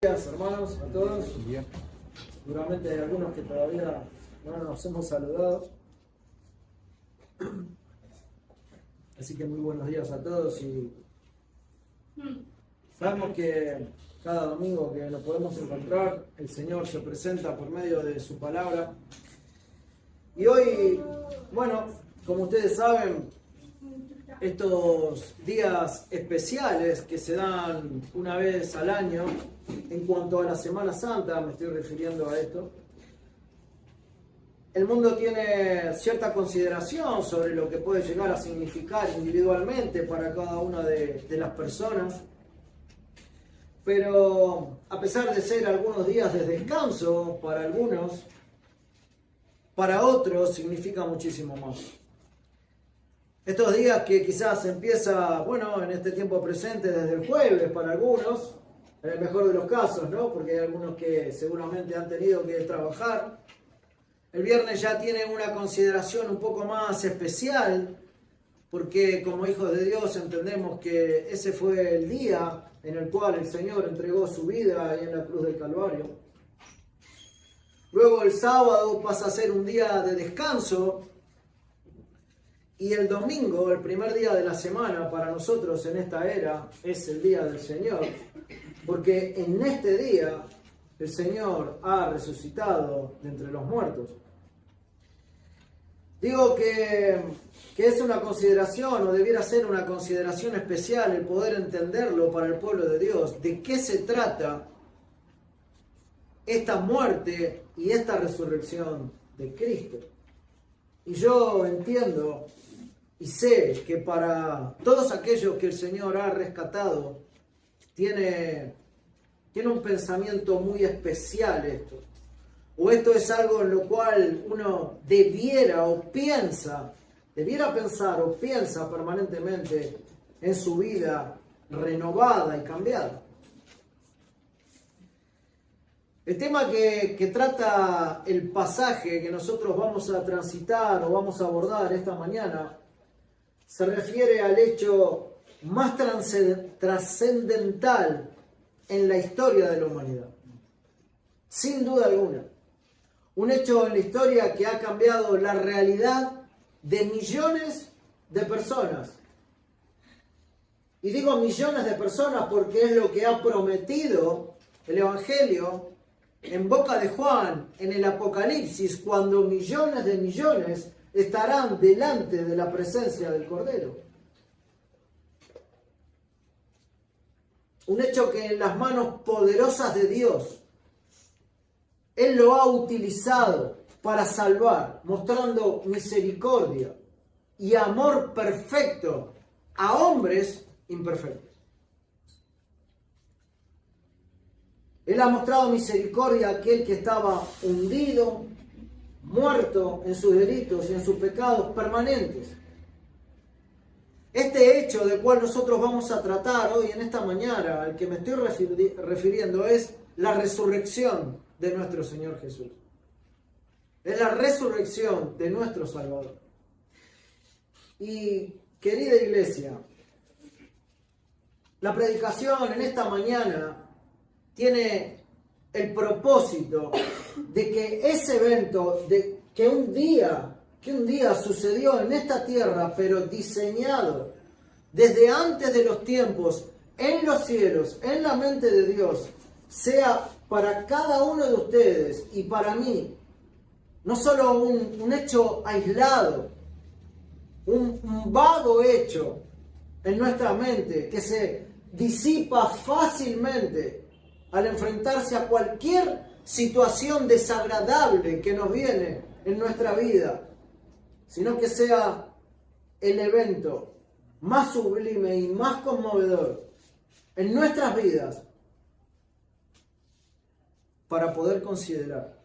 Buenos días, hermanos, a todos. Bien. Seguramente hay algunos que todavía no nos hemos saludado. Así que muy buenos días a todos. Y sabemos que cada domingo que nos podemos encontrar, el Señor se presenta por medio de su palabra. Y hoy, bueno, como ustedes saben, estos días especiales que se dan una vez al año, en cuanto a la Semana Santa, me estoy refiriendo a esto, el mundo tiene cierta consideración sobre lo que puede llegar a significar individualmente para cada una de las personas, pero a pesar de ser algunos días de descanso para algunos, para otros significa muchísimo más. Estos días que quizás empieza, bueno, en este tiempo presente desde el jueves para algunos, en el mejor de los casos, ¿no? Porque hay algunos que seguramente han tenido que trabajar. El viernes ya tiene una consideración un poco más especial, porque como hijos de Dios entendemos que ese fue el día en el cual el Señor entregó su vida ahí en la cruz del Calvario. Luego el sábado pasa a ser un día de descanso. Y el domingo, el primer día de la semana para nosotros en esta era, es el día del Señor, porque en este día el Señor ha resucitado de entre los muertos. Digo que es una consideración, o debiera ser una consideración especial el poder entenderlo para el pueblo de Dios, de qué se trata esta muerte y esta resurrección de Cristo. Y yo entiendo y sé que para todos aquellos que el Señor ha rescatado, tiene un pensamiento muy especial esto. O esto es algo en lo cual uno debiera pensar o piensa permanentemente en su vida renovada y cambiada. El tema que trata el pasaje que nosotros vamos a transitar o vamos a abordar esta mañana se refiere al hecho más trascendental en la historia de la humanidad. Sin duda alguna. Un hecho en la historia que ha cambiado la realidad de millones de personas. Y digo millones de personas porque es lo que ha prometido el Evangelio en boca de Juan, en el Apocalipsis, cuando millones de millones estarán delante de la presencia del Cordero. Un hecho que en las manos poderosas de Dios, Él lo ha utilizado para salvar, mostrando misericordia y amor perfecto a hombres imperfectos. Él ha mostrado misericordia a aquel que estaba hundido, muerto en sus delitos y en sus pecados permanentes. Este hecho del cual nosotros vamos a tratar hoy en esta mañana, al que me estoy refiriendo, es la resurrección de nuestro Señor Jesús. Es la resurrección de nuestro Salvador. Y querida iglesia, la predicación en esta mañana tiene el propósito de que ese evento que un día sucedió en esta tierra, pero diseñado desde antes de los tiempos, en los cielos, en la mente de Dios, sea para cada uno de ustedes y para mí, no solo un hecho aislado, un vago hecho en nuestra mente que se disipa fácilmente al enfrentarse a cualquier situación desagradable que nos viene en nuestra vida, sino que sea el evento más sublime y más conmovedor en nuestras vidas para poder considerar.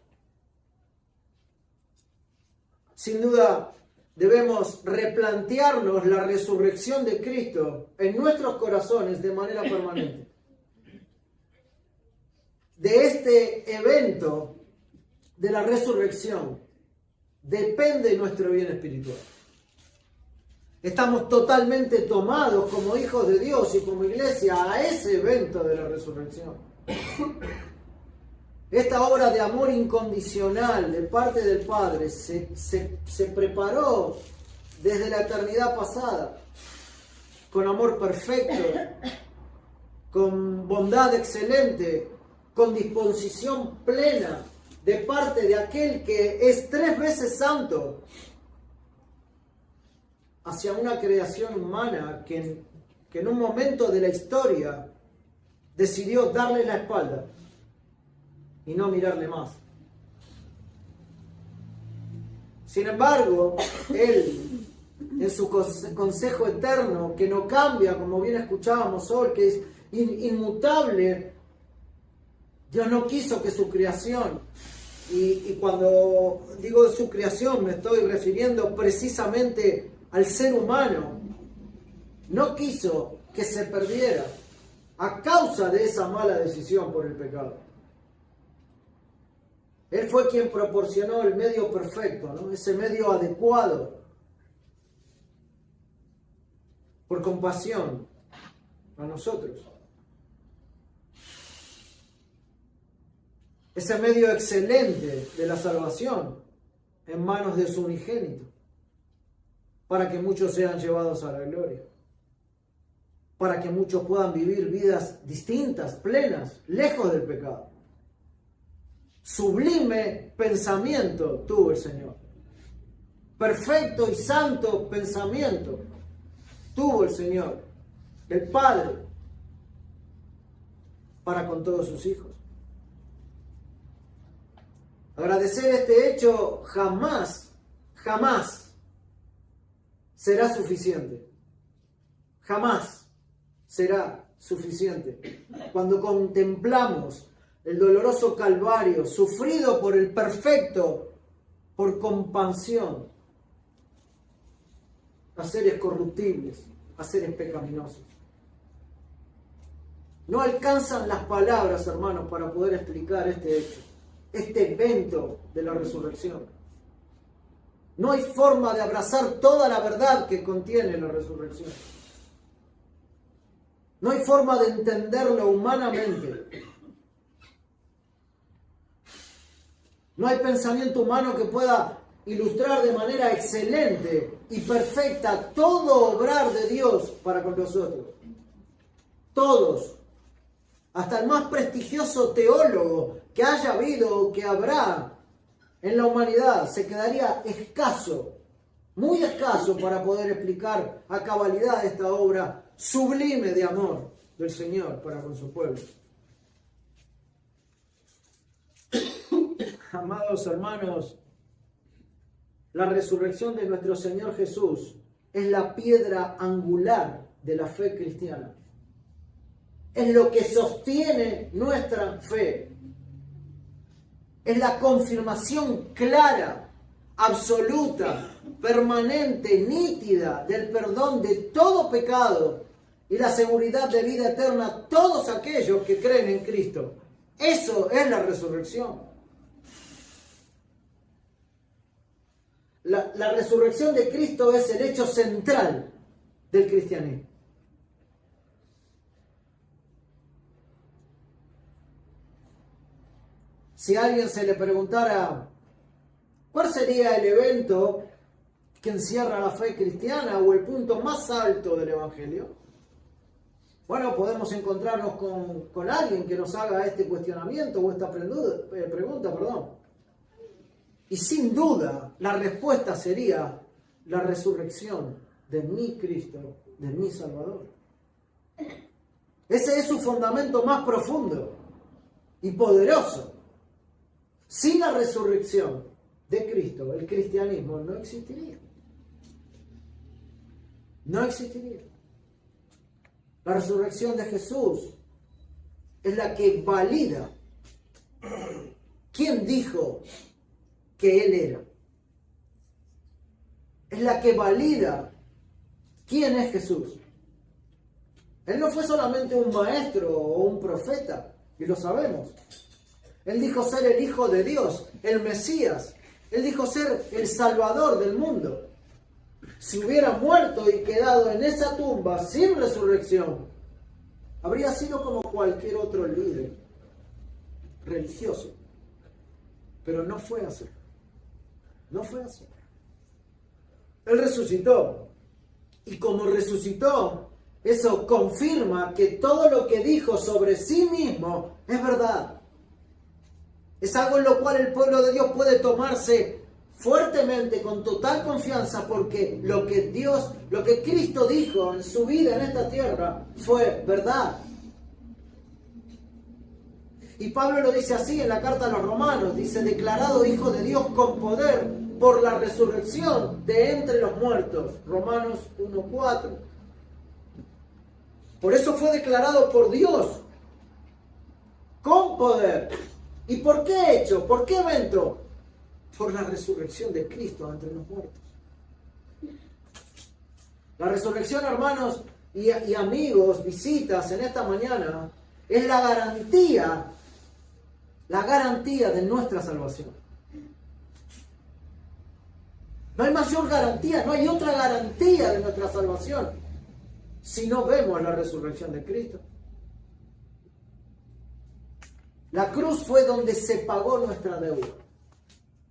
Sin duda, debemos replantearnos la resurrección de Cristo en nuestros corazones de manera permanente. De este evento de la resurrección depende nuestro bien espiritual. Estamos totalmente tomados como hijos de Dios y como iglesia a ese evento de la resurrección. Esta obra de amor incondicional de parte del Padre se preparó desde la eternidad pasada, con amor perfecto, con bondad excelente, con disposición plena de parte de aquel que es 3 veces santo, hacia una creación humana que en un momento de la historia decidió darle la espalda y no mirarle más. Sin embargo, Él, en su consejo eterno, que no cambia, como bien escuchábamos hoy, que es inmutable, Dios no quiso que su creación, y cuando digo su creación me estoy refiriendo precisamente al ser humano, no quiso que se perdiera a causa de esa mala decisión por el pecado. Él fue quien proporcionó el medio perfecto, ¿no? Ese medio adecuado, por compasión a nosotros. Ese medio excelente de la salvación en manos de su unigénito, para que muchos sean llevados a la gloria, para que muchos puedan vivir vidas distintas, plenas, lejos del pecado. Sublime pensamiento tuvo el Señor. Perfecto y santo pensamiento tuvo el Señor, el Padre, para con todos sus hijos. Agradecer este hecho jamás será suficiente. Jamás será suficiente. Cuando contemplamos el doloroso calvario sufrido por el perfecto, por compasión a seres corruptibles, a seres pecaminosos. No alcanzan las palabras, hermanos, para poder explicar este hecho, este evento de la resurrección. No hay forma de abrazar toda la verdad que contiene la resurrección. No hay forma de entenderlo humanamente. No hay pensamiento humano que pueda ilustrar de manera excelente y perfecta todo obrar de Dios para con nosotros. Todos, hasta el más prestigioso teólogo que haya habido o que habrá en la humanidad, se quedaría escaso, muy escaso, para poder explicar a cabalidad esta obra sublime de amor del Señor para con su pueblo. Amados hermanos, la resurrección de nuestro Señor Jesús es la piedra angular de la fe cristiana. Es lo que sostiene nuestra fe. Es la confirmación clara, absoluta, permanente, nítida del perdón de todo pecado y la seguridad de vida eterna a todos aquellos que creen en Cristo. Eso es la resurrección. La resurrección de Cristo es el hecho central del cristianismo. Si a alguien se le preguntara cuál sería el evento que encierra la fe cristiana o el punto más alto del Evangelio, bueno, podemos encontrarnos con alguien que nos haga este cuestionamiento o esta pregunta, Y sin duda, la respuesta sería la resurrección de mi Cristo, de mi Salvador. Ese es su fundamento más profundo y poderoso. Sin la resurrección de Cristo, el cristianismo no existiría. No existiría. La resurrección de Jesús es la que valida quién dijo que Él era. Es la que valida quién es Jesús. Él no fue solamente un maestro o un profeta, y lo sabemos. Él dijo ser el Hijo de Dios, el Mesías. Él dijo ser el Salvador del mundo. Si hubiera muerto y quedado en esa tumba sin resurrección, habría sido como cualquier otro líder, religioso. Pero no fue así. No fue así. Él resucitó. Y como resucitó, eso confirma que todo lo que dijo sobre sí mismo es verdad. Es algo en lo cual el pueblo de Dios puede tomarse fuertemente, con total confianza, porque lo que Cristo dijo en su vida en esta tierra fue verdad. Y Pablo lo dice así en la carta a los Romanos, dice: declarado Hijo de Dios con poder por la resurrección de entre los muertos. Romanos 1:4. Por eso fue declarado por Dios con poder. ¿Y por qué hecho? ¿Por qué evento? Por la resurrección de Cristo entre los muertos. La resurrección, hermanos y amigos, visitas en esta mañana, es la garantía de nuestra salvación. No hay mayor garantía, no hay otra garantía de nuestra salvación si no vemos la resurrección de Cristo. La cruz fue donde se pagó nuestra deuda.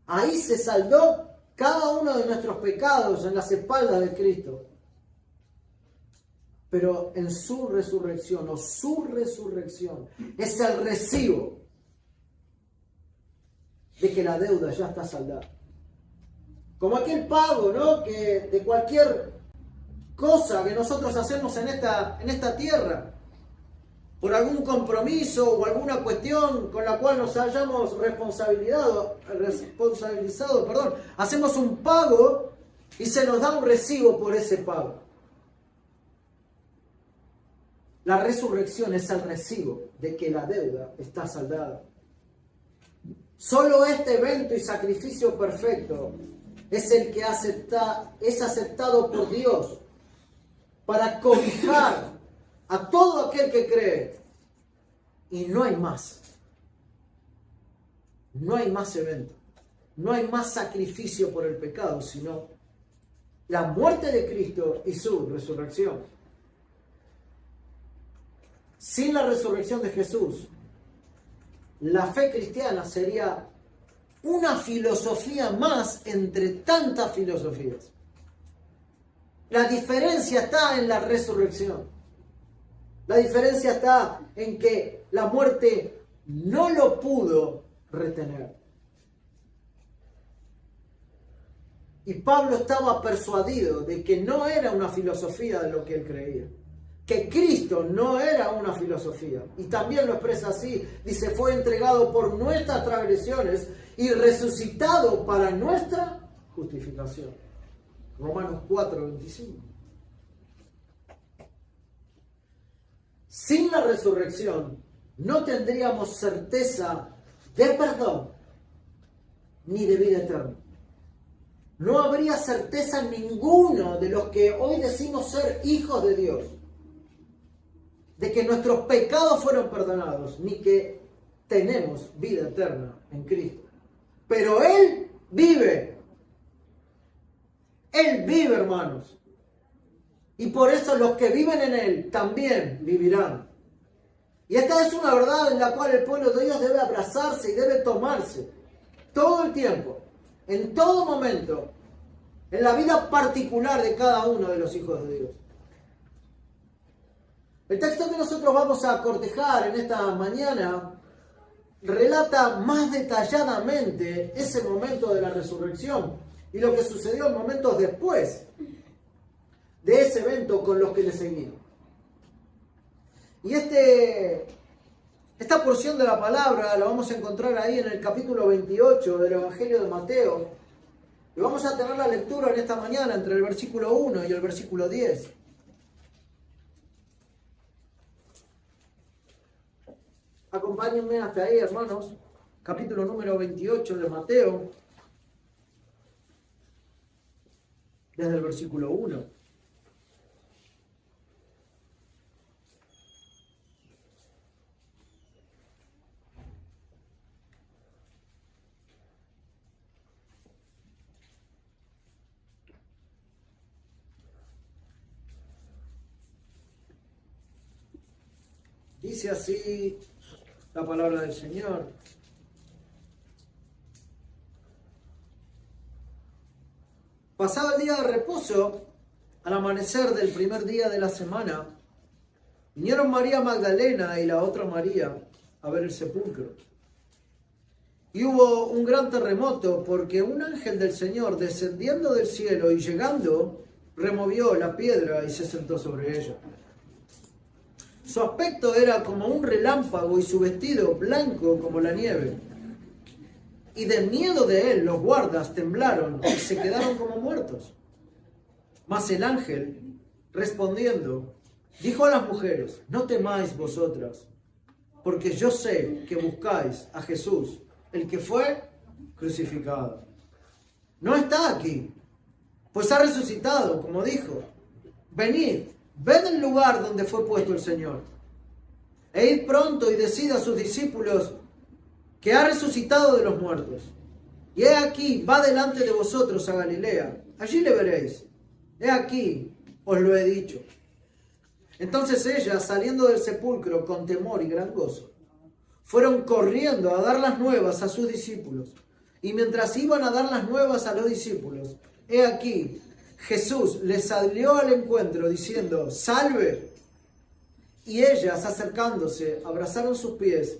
Ahí se saldó cada uno de nuestros pecados en las espaldas de Cristo. Pero en su resurrección es el recibo de que la deuda ya está saldada. Como aquel pago, ¿no? Que de cualquier cosa que nosotros hacemos en esta tierra, por algún compromiso o alguna cuestión con la cual nos hayamos responsabilizado, hacemos un pago y se nos da un recibo por ese pago. La resurrección es el recibo de que la deuda está saldada. Solo este evento y sacrificio perfecto es el que es aceptado por Dios para cobijar a todo aquel que cree. Y no hay más. No hay más evento. No hay más sacrificio por el pecado, sino la muerte de Cristo y su resurrección. Sin la resurrección de Jesús, la fe cristiana sería una filosofía más entre tantas filosofías. La diferencia está en la resurrección. La diferencia está en que la muerte no lo pudo retener. Y Pablo estaba persuadido de que no era una filosofía de lo que él creía. Que Cristo no era una filosofía. Y también lo expresa así. Dice: fue entregado por nuestras transgresiones y resucitado para nuestra justificación. Romanos 4:25. Sin la resurrección no tendríamos certeza de perdón ni de vida eterna. No habría certeza en ninguno de los que hoy decimos ser hijos de Dios de que nuestros pecados fueron perdonados, ni que tenemos vida eterna en Cristo. Pero Él vive. Él vive, hermanos. Y por eso los que viven en Él también vivirán. Y esta es una verdad en la cual el pueblo de Dios debe abrazarse y debe tomarse todo el tiempo, en todo momento, en la vida particular de cada uno de los hijos de Dios. El texto que nosotros vamos a cortejar en esta mañana relata más detalladamente ese momento de la resurrección y lo que sucedió en momentos después de ese evento con los que le seguían. Y esta porción de la palabra la vamos a encontrar ahí en el capítulo 28 del Evangelio de Mateo. Y vamos a tener la lectura en esta mañana entre el versículo 1 y el versículo 10. Acompáñenme hasta ahí, hermanos. Capítulo número 28 de Mateo. Desde el versículo 1. Dice así la palabra del Señor. Pasado el día de reposo, al amanecer del primer día de la semana, vinieron María Magdalena y la otra María a ver el sepulcro. Y hubo un gran terremoto porque un ángel del Señor, descendiendo del cielo y llegando, removió la piedra y se sentó sobre ella. Su aspecto era como un relámpago y su vestido blanco como la nieve. Y de miedo de él los guardas temblaron y se quedaron como muertos. Mas el ángel, respondiendo, dijo a las mujeres: no temáis vosotras, porque yo sé que buscáis a Jesús, el que fue crucificado. No está aquí, pues ha resucitado, como dijo. Venid, ved el lugar donde fue puesto el Señor. E id pronto y decid a sus discípulos que ha resucitado de los muertos. Y he aquí, va delante de vosotros a Galilea. Allí le veréis. He aquí, os lo he dicho. Entonces ellas, saliendo del sepulcro con temor y gran gozo, fueron corriendo a dar las nuevas a sus discípulos. Y mientras iban a dar las nuevas a los discípulos, he aquí, Jesús les salió al encuentro diciendo: ¡salve! Y ellas, acercándose, abrazaron sus pies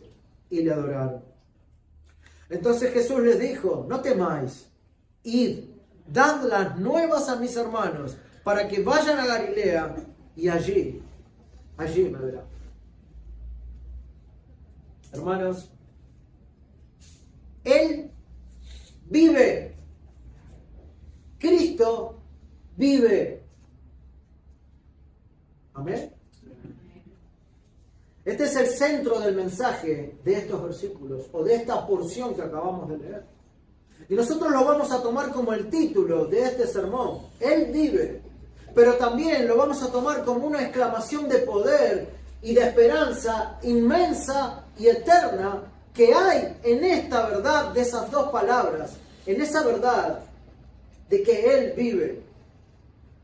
y le adoraron. Entonces Jesús les dijo: no temáis, id, dad las nuevas a mis hermanos, para que vayan a Galilea, y allí me verán. Hermanos, Él vive. Cristo vive. Amén. Este es el centro del mensaje de estos versículos, o de esta porción que acabamos de leer. Y nosotros lo vamos a tomar como el título de este sermón. Él vive. Pero también lo vamos a tomar como una exclamación de poder y de esperanza inmensa y eterna que hay en esta verdad de esas dos palabras, en esa verdad de que Él vive.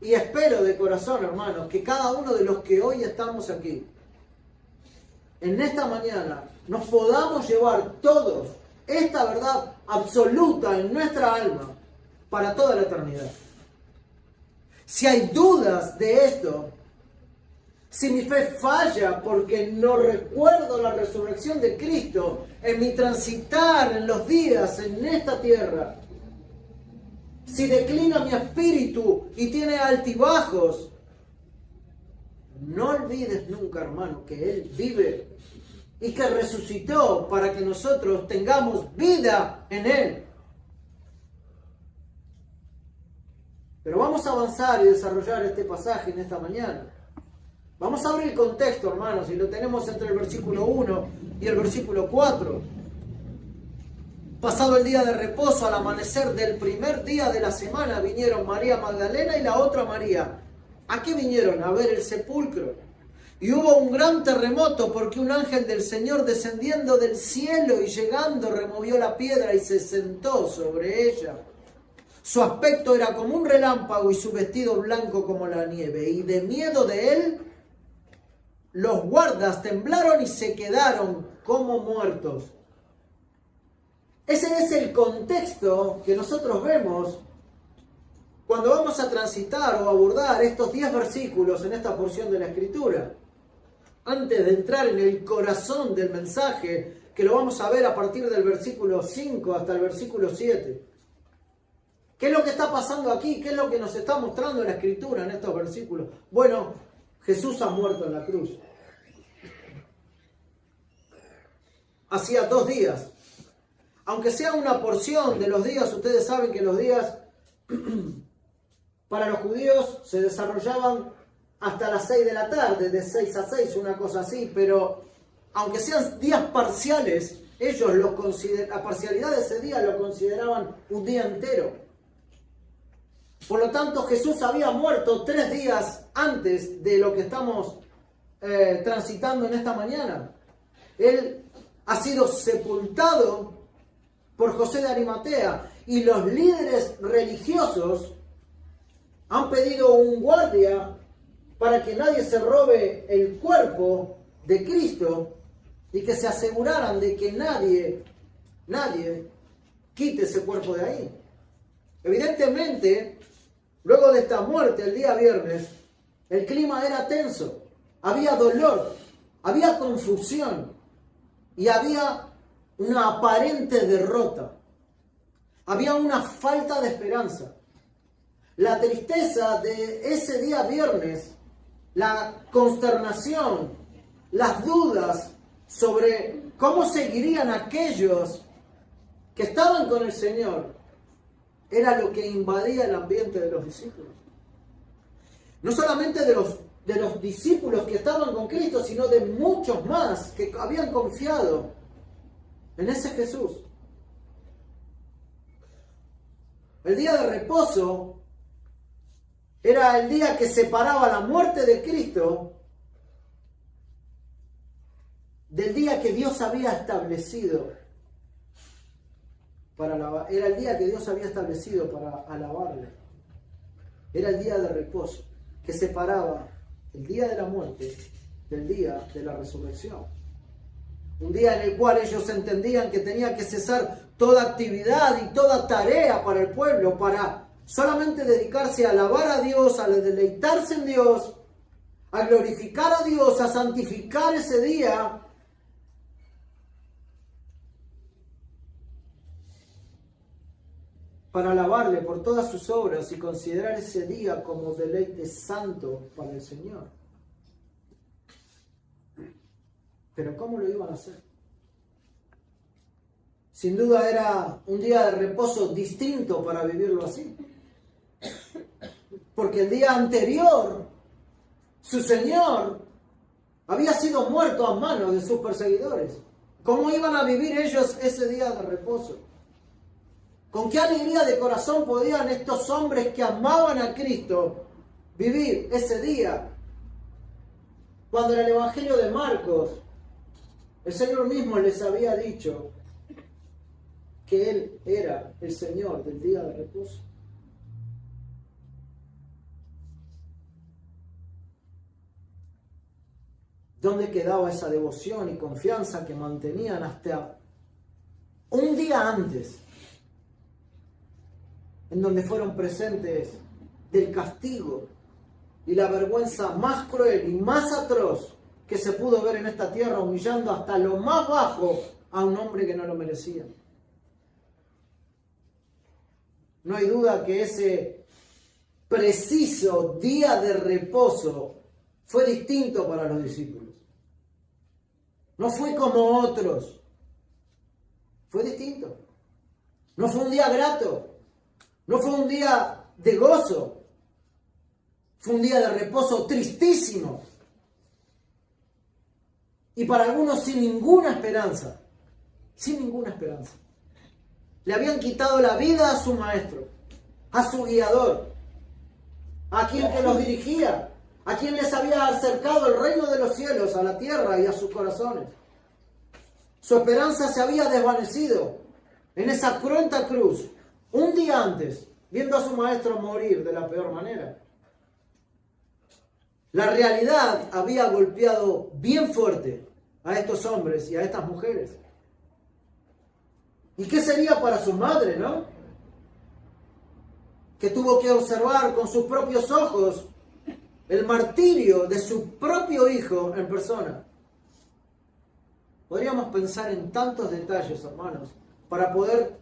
Y espero de corazón, hermanos, que cada uno de los que hoy estamos aquí, en esta mañana, nos podamos llevar todos esta verdad absoluta en nuestra alma para toda la eternidad. Si hay dudas de esto, si mi fe falla porque no recuerdo la resurrección de Cristo en mi transitar en los días en esta tierra, si declina mi espíritu y tiene altibajos, no olvides nunca, hermano, que Él vive y que resucitó para que nosotros tengamos vida en Él. Pero vamos a avanzar y desarrollar este pasaje en esta mañana. Vamos a abrir el contexto, hermanos, y lo tenemos entre el versículo 1 y el versículo 4. Pasado el día de reposo, al amanecer del primer día de la semana, vinieron María Magdalena y la otra María. ¿A qué vinieron? A ver el sepulcro. Y hubo un gran terremoto porque un ángel del Señor, descendiendo del cielo y llegando, removió la piedra y se sentó sobre ella. Su aspecto era como un relámpago y su vestido blanco como la nieve. Y de miedo de él, los guardas temblaron y se quedaron como muertos. Ese es el contexto que nosotros vemos cuando vamos a transitar o abordar estos 10 versículos en esta porción de la Escritura. Antes de entrar en el corazón del mensaje, que lo vamos a ver a partir del versículo 5 hasta el versículo 7. ¿Qué es lo que está pasando aquí? ¿Qué es lo que nos está mostrando la Escritura en estos versículos? Bueno, Jesús ha muerto en la cruz. Hacía 2 días. Aunque sea una porción de los días, ustedes saben que los días para los judíos se desarrollaban hasta las 6 de la tarde, de 6 a 6, una cosa así, pero aunque sean días parciales, ellos la parcialidad de ese día lo consideraban un día entero. Por lo tanto, Jesús había muerto 3 días antes de lo que estamos transitando en esta mañana. Él ha sido sepultado por José de Arimatea y los líderes religiosos han pedido un guardia para que nadie se robe el cuerpo de Cristo y que se aseguraran de que nadie quite ese cuerpo de ahí. Evidentemente, luego de esta muerte el día viernes, el clima era tenso, había dolor, había confusión y había una aparente derrota. Había una falta de esperanza. La tristeza de ese día viernes, la consternación, las dudas sobre cómo seguirían aquellos que estaban con el Señor, era lo que invadía el ambiente de los discípulos. No solamente de los discípulos que estaban con Cristo, sino de muchos más que habían confiado en ese Jesús. El día de reposo era el día que separaba la muerte de Cristo del día que Dios había establecido para alabar. Era el día que Dios había establecido para alabarle. Era el día de reposo que separaba el día de la muerte del día de la resurrección. Un día en el cual ellos entendían que tenía que cesar toda actividad y toda tarea para el pueblo, para solamente dedicarse a alabar a Dios, a deleitarse en Dios, a glorificar a Dios, a santificar ese día, para alabarle por todas sus obras y considerar ese día como deleite santo para el Señor. Pero ¿cómo lo iban a hacer? Sin duda era un día de reposo distinto para vivirlo así. Porque el día anterior, su Señor había sido muerto a manos de sus perseguidores. ¿Cómo iban a vivir ellos ese día de reposo? ¿Con qué alegría de corazón podían estos hombres que amaban a Cristo vivir ese día? Cuando en el Evangelio de Marcos, el Señor mismo les había dicho que Él era el Señor del día de reposo. ¿Dónde quedaba esa devoción y confianza que mantenían hasta un día antes, en donde fueron presentes del castigo y la vergüenza más cruel y más atroz que se pudo ver en esta tierra, humillando hasta lo más bajo a un hombre que no lo merecía? No hay duda que ese preciso día de reposo fue distinto para los discípulos. No fue como otros. Fue distinto. No fue un día grato. No fue un día de gozo. Fue un día de reposo tristísimo. Y para algunos sin ninguna esperanza. Sin ninguna esperanza. Le habían quitado la vida a su maestro, a su guiador, a quien que los dirigía, a quien les había acercado el reino de los cielos a la tierra y a sus corazones. Su esperanza se había desvanecido en esa cruenta cruz, un día antes, viendo a su maestro morir de la peor manera. La realidad había golpeado bien fuerte a estos hombres y a estas mujeres. ¿Y qué sería para su madre, no? Que tuvo que observar con sus propios ojos el martirio de su propio hijo en persona. Podríamos pensar en tantos detalles, hermanos, para poder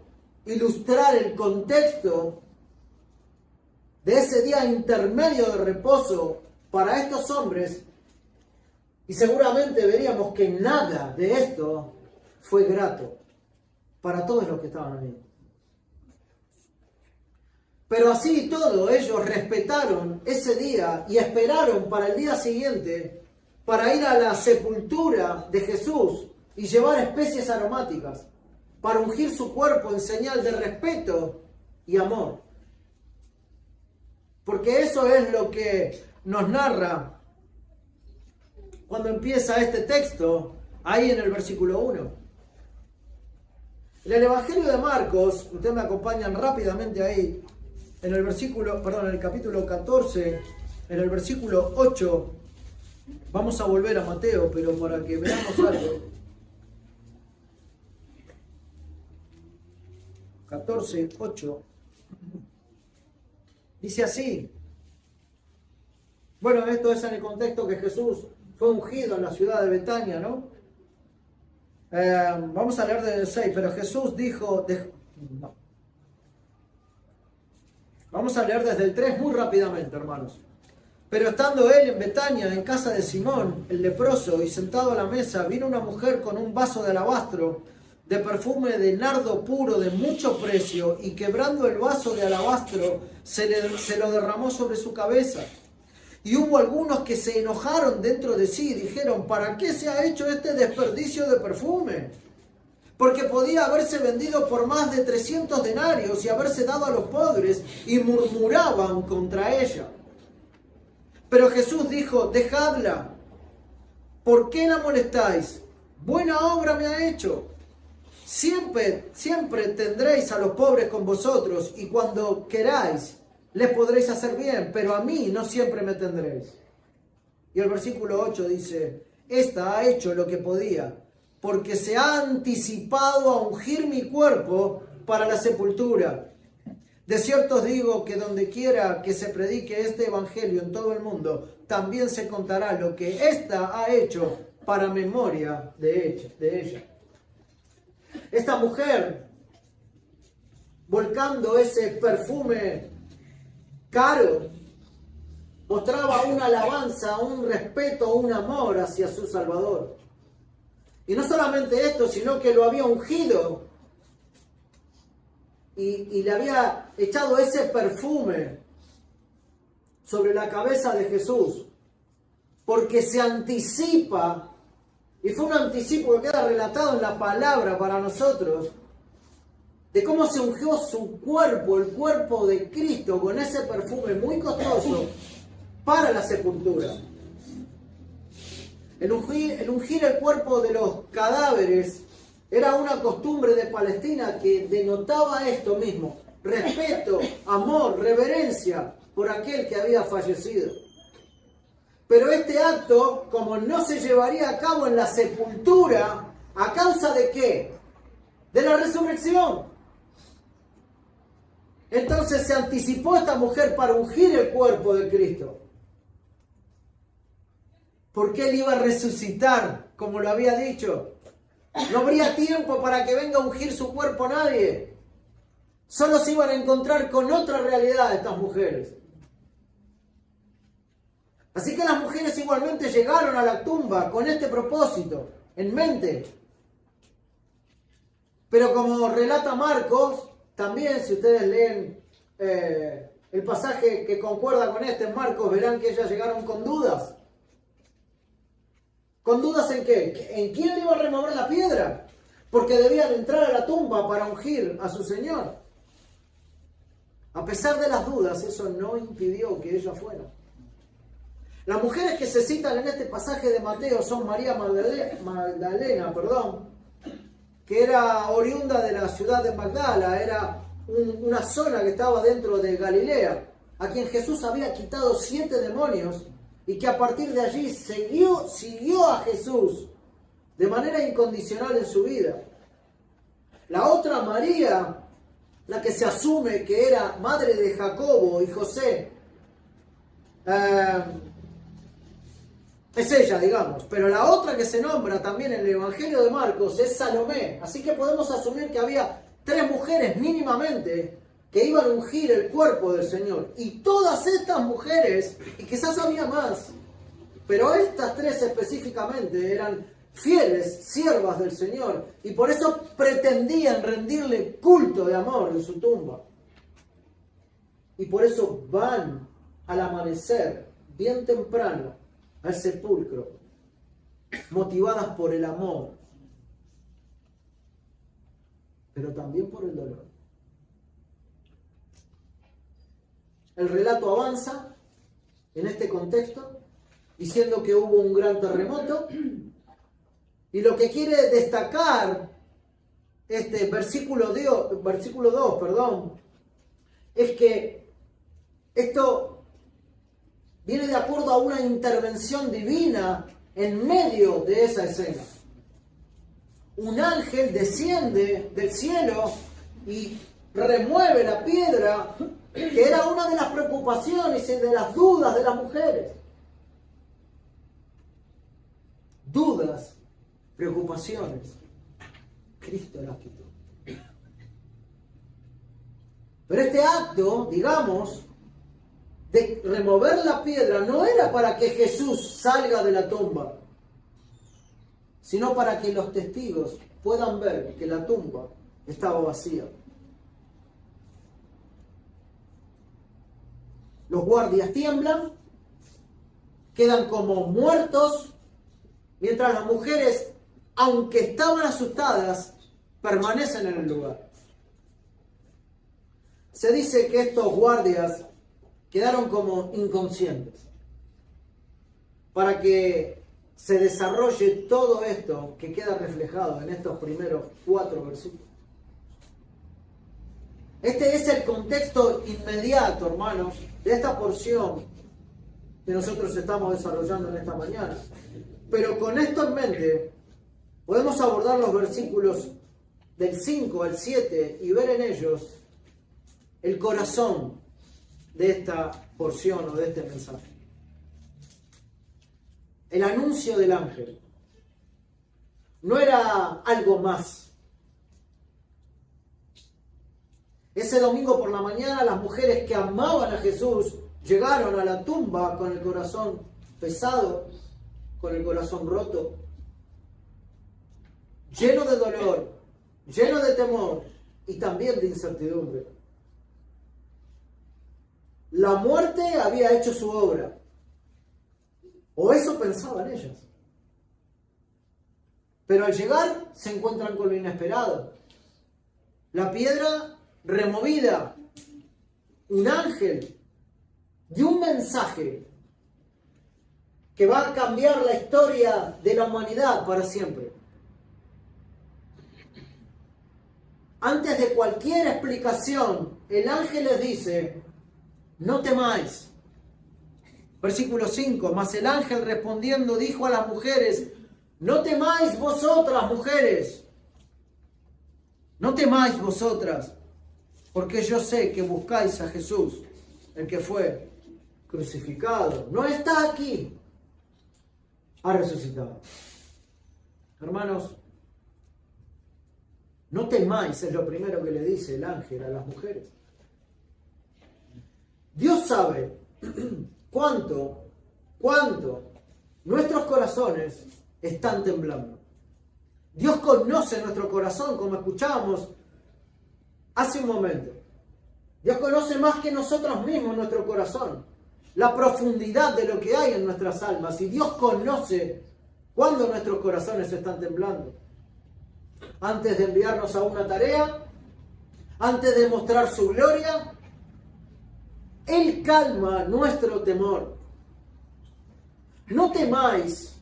ilustrar el contexto de ese día intermedio de reposo para estos hombres, y seguramente veríamos que nada de esto fue grato para todos los que estaban ahí. Pero así y todo, ellos respetaron ese día y esperaron para el día siguiente para ir a la sepultura de Jesús y llevar especies aromáticas para ungir su cuerpo en señal de respeto y amor. Porque eso es lo que nos narra cuando empieza este texto, ahí en el versículo 1. En el Evangelio de Marcos, ustedes me acompañan rápidamente ahí, en el capítulo 14, en el versículo 8, vamos a volver a Mateo, pero para que veamos algo. 14, 8. Dice así. Bueno, esto es en el contexto que Jesús fue ungido en la ciudad de Betania, ¿no? Vamos a leer desde el 6, pero Jesús dijo... No. Vamos a leer desde el 3 muy rápidamente, hermanos. Pero estando él en Betania, en casa de Simón, el leproso, y sentado a la mesa, vino una mujer con un vaso de alabastro, de perfume de nardo puro de mucho precio, y quebrando el vaso de alabastro, se lo derramó sobre su cabeza. Y hubo algunos que se enojaron dentro de sí y dijeron, ¿para qué se ha hecho este desperdicio de perfume? Porque podía haberse vendido por más de 300 denarios y haberse dado a los pobres, y murmuraban contra ella. Pero Jesús dijo, dejadla, ¿por qué la molestáis? Buena obra me ha hecho. Siempre tendréis a los pobres con vosotros, y cuando queráis les podréis hacer bien, pero a mí no siempre me tendréis. Y el versículo 8 dice, esta ha hecho lo que podía, porque se ha anticipado a ungir mi cuerpo para la sepultura. De cierto os digo que donde quiera que se predique este evangelio en todo el mundo, también se contará lo que ésta ha hecho para memoria de ella. Esta mujer, volcando ese perfume caro, mostraba una alabanza, un respeto, un amor hacia su Salvador. Y no solamente esto, sino que lo había ungido y le había echado ese perfume sobre la cabeza de Jesús, porque se anticipa, y fue un anticipo que queda relatado en la palabra para nosotros, de cómo se ungió su cuerpo, el cuerpo de Cristo, con ese perfume muy costoso para la sepultura. El ungir el cuerpo de los cadáveres era una costumbre de Palestina que denotaba esto mismo: respeto, amor, reverencia por aquel que había fallecido. Pero este acto, como no se llevaría a cabo en la sepultura, ¿a causa de qué? De la resurrección. Entonces se anticipó esta mujer para ungir el cuerpo de Cristo. Porque Él iba a resucitar, como lo había dicho. No habría tiempo para que venga a ungir su cuerpo nadie. Solo se iban a encontrar con otra realidad estas mujeres. Así que las mujeres igualmente llegaron a la tumba con este propósito en mente. Pero como relata Marcos, también si ustedes leen el pasaje que concuerda con este en Marcos, verán que ellas llegaron con dudas. ¿Con dudas en qué? ¿En quién le iba a remover la piedra? Porque debían entrar a la tumba para ungir a su Señor. A pesar de las dudas, eso no impidió que ellas fueran. Las mujeres que se citan en este pasaje de Mateo son María Magdalena, que era oriunda de la ciudad de Magdala, era una zona que estaba dentro de Galilea, a quien Jesús había quitado 7 demonios y que a partir de allí siguió a Jesús de manera incondicional en su vida. La otra María, la que se asume que era madre de Jacobo y José, es ella, digamos, pero la otra que se nombra también en el Evangelio de Marcos es Salomé. Así que podemos asumir que había 3 mujeres mínimamente que iban a ungir el cuerpo del Señor. Y todas estas mujeres, y quizás había más, pero estas 3 específicamente eran fieles siervas del Señor y por eso pretendían rendirle culto de amor en su tumba. Y por eso van al amanecer, bien temprano, al sepulcro, motivadas por el amor, pero también por el dolor. El relato avanza en este contexto, diciendo que hubo un gran terremoto, y lo que quiere destacar este versículo 2, es que esto viene de acuerdo a una intervención divina en medio de esa escena. Un ángel desciende del cielo y remueve la piedra, que era una de las preocupaciones y de las dudas de las mujeres. Dudas, preocupaciones. Cristo las quitó. Pero este acto, digamos, de remover la piedra no era para que Jesús salga de la tumba, sino para que los testigos puedan ver que la tumba estaba vacía. Los guardias tiemblan, quedan como muertos, mientras las mujeres, aunque estaban asustadas, permanecen en el lugar. Se dice que estos guardias quedaron como inconscientes para que se desarrolle todo esto que queda reflejado en estos primeros 4 versículos. Este es el contexto inmediato, hermanos, de esta porción que nosotros estamos desarrollando en esta mañana. Pero con esto en mente, podemos abordar los versículos del 5 al 7 y ver en ellos el corazón de esta porción o de este mensaje. El anuncio del ángel no era algo más. Ese domingo por la mañana las mujeres que amaban a Jesús llegaron a la tumba con el corazón pesado, con el corazón roto, lleno de dolor, lleno de temor y también de incertidumbre. La muerte había hecho su obra, o eso pensaban ellas. Pero al llegar se encuentran con lo inesperado. La piedra removida, un ángel y un mensaje que va a cambiar la historia de la humanidad para siempre. Antes de cualquier explicación, el ángel les dice: no temáis. Versículo 5, mas el ángel respondiendo dijo a las mujeres: no temáis vosotras, mujeres. No temáis vosotras, porque yo sé que buscáis a Jesús, el que fue crucificado. No está aquí, ha resucitado. Hermanos, no temáis, es lo primero que le dice el ángel a las mujeres. Dios sabe cuánto nuestros corazones están temblando. Dios conoce nuestro corazón, como escuchábamos hace un momento. Dios conoce más que nosotros mismos nuestro corazón, la profundidad de lo que hay en nuestras almas. Y Dios conoce cuándo nuestros corazones están temblando. Antes de enviarnos a una tarea, antes de mostrar su gloria, Él calma nuestro temor. No temáis,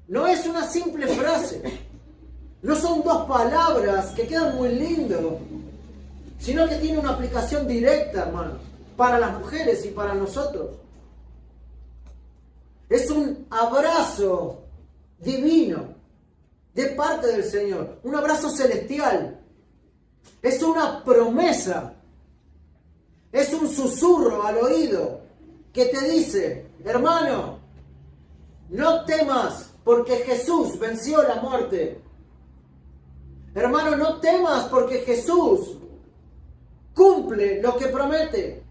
no es una simple frase, no son 2 palabras que quedan muy lindo, sino que tiene una aplicación directa, hermanos, para las mujeres y para nosotros. Es un abrazo divino de parte del Señor, un abrazo celestial, es una promesa. Es un susurro al oído que te dice: hermano, no temas porque Jesús venció la muerte. Hermano, no temas porque Jesús cumple lo que promete.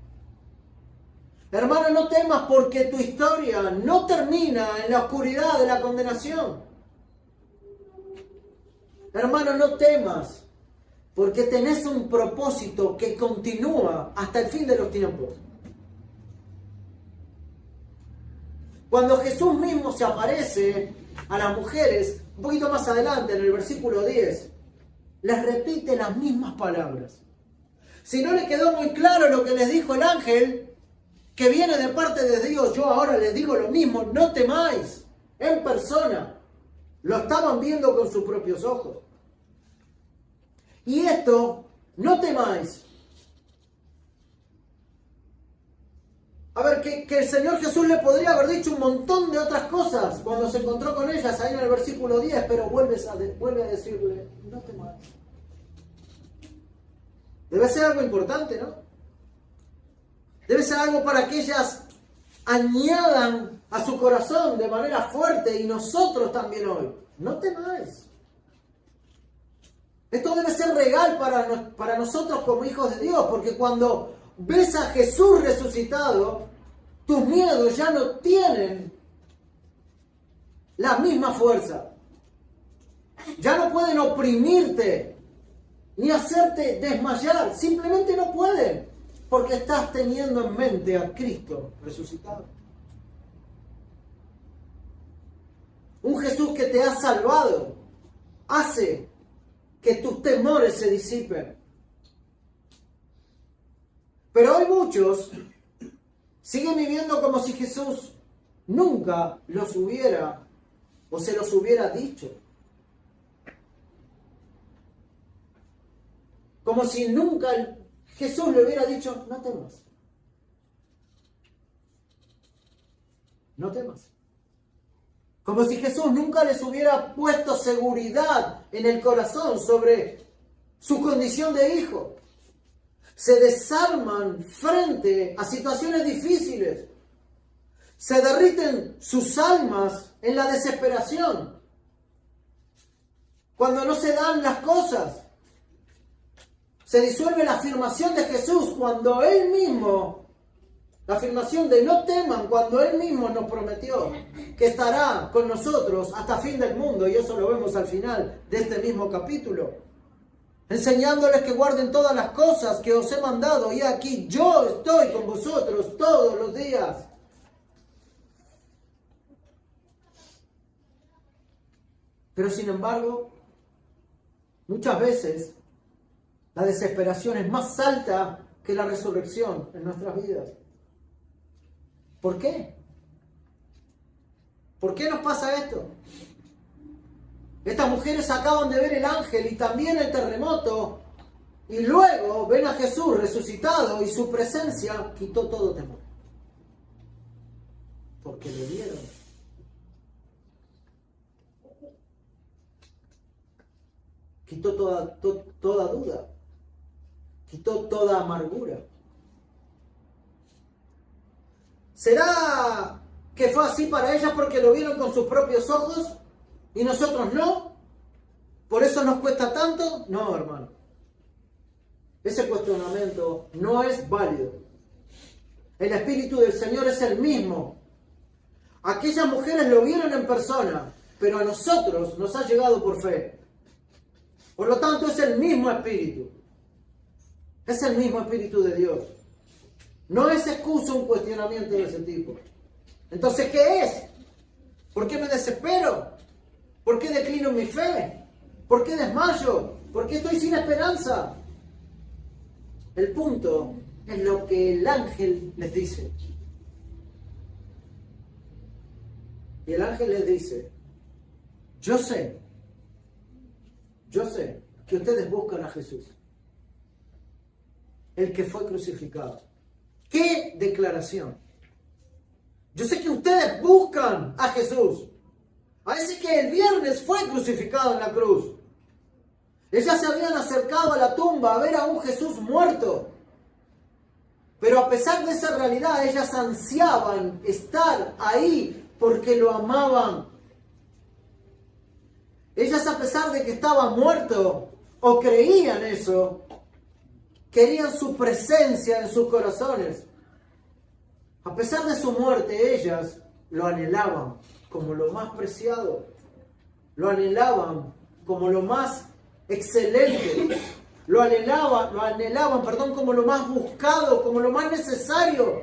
Hermano, no temas porque tu historia no termina en la oscuridad de la condenación. Hermano, no temas porque tenés un propósito que continúa hasta el fin de los tiempos. Cuando Jesús mismo se aparece a las mujeres, un poquito más adelante, en el versículo 10, les repite las mismas palabras. Si no le quedó muy claro lo que les dijo el ángel, que viene de parte de Dios, yo ahora les digo lo mismo: no temáis, en persona. Lo estaban viendo con sus propios ojos. Y esto, no temáis. A ver, que el Señor Jesús le podría haber dicho un montón de otras cosas cuando se encontró con ellas ahí en el versículo 10, pero vuelve a decirle: no temáis. Debe ser algo importante, ¿no? Debe ser algo para que ellas añadan a su corazón de manera fuerte, y nosotros también hoy. No temáis. Esto debe ser regal para nosotros como hijos de Dios, porque cuando ves a Jesús resucitado, tus miedos ya no tienen la misma fuerza. Ya no pueden oprimirte ni hacerte desmayar. Simplemente no pueden, porque estás teniendo en mente a Cristo resucitado. Un Jesús que te ha salvado hace que tus temores se disipen. Pero hoy muchos siguen viviendo como si Jesús nunca los hubiera o se los hubiera dicho. Como si nunca Jesús le hubiera dicho, no temas. No temas. Como si Jesús nunca les hubiera puesto seguridad en el corazón sobre su condición de hijo. Se desarman frente a situaciones difíciles. Se derriten sus almas en la desesperación. Cuando no se dan las cosas. Se disuelve la afirmación de Jesús cuando Él mismo, la afirmación de no teman, cuando Él mismo nos prometió que estará con nosotros hasta fin del mundo, y eso lo vemos al final de este mismo capítulo, enseñándoles que guarden todas las cosas que os he mandado, y aquí yo estoy con vosotros todos los días. Pero sin embargo, muchas veces la desesperación es más alta que la resurrección en nuestras vidas. ¿Por qué? ¿Por qué nos pasa esto? Estas mujeres acaban de ver el ángel y también el terremoto, y luego ven a Jesús resucitado, y su presencia quitó todo temor. Porque le vieron. Quitó toda duda. Quitó toda amargura. ¿Será que fue así para ellas porque lo vieron con sus propios ojos y nosotros no? ¿Por eso nos cuesta tanto? No, hermano. Ese cuestionamiento no es válido. El Espíritu del Señor es el mismo. Aquellas mujeres lo vieron en persona, pero a nosotros nos ha llegado por fe. Por lo tanto, es el mismo Espíritu. Es el mismo Espíritu de Dios. No es excusa un cuestionamiento de ese tipo. Entonces, ¿qué es? ¿Por qué me desespero? ¿Por qué declino mi fe? ¿Por qué desmayo? ¿Por qué estoy sin esperanza? El punto es lo que el ángel les dice. Y el ángel les dice, yo sé que ustedes buscan a Jesús, el que fue crucificado. ¡Qué declaración! Yo sé que ustedes buscan a Jesús, a ese que el viernes fue crucificado en la cruz. Ellas se habían acercado a la tumba a ver a un Jesús muerto. Pero a pesar de esa realidad, ellas ansiaban estar ahí porque lo amaban. Ellas, a pesar de que estaba muerto, o creían eso, querían su presencia en sus corazones. A pesar de su muerte, ellas lo anhelaban como lo más preciado. Lo anhelaban como lo más excelente. Lo anhelaban, como lo más buscado, como lo más necesario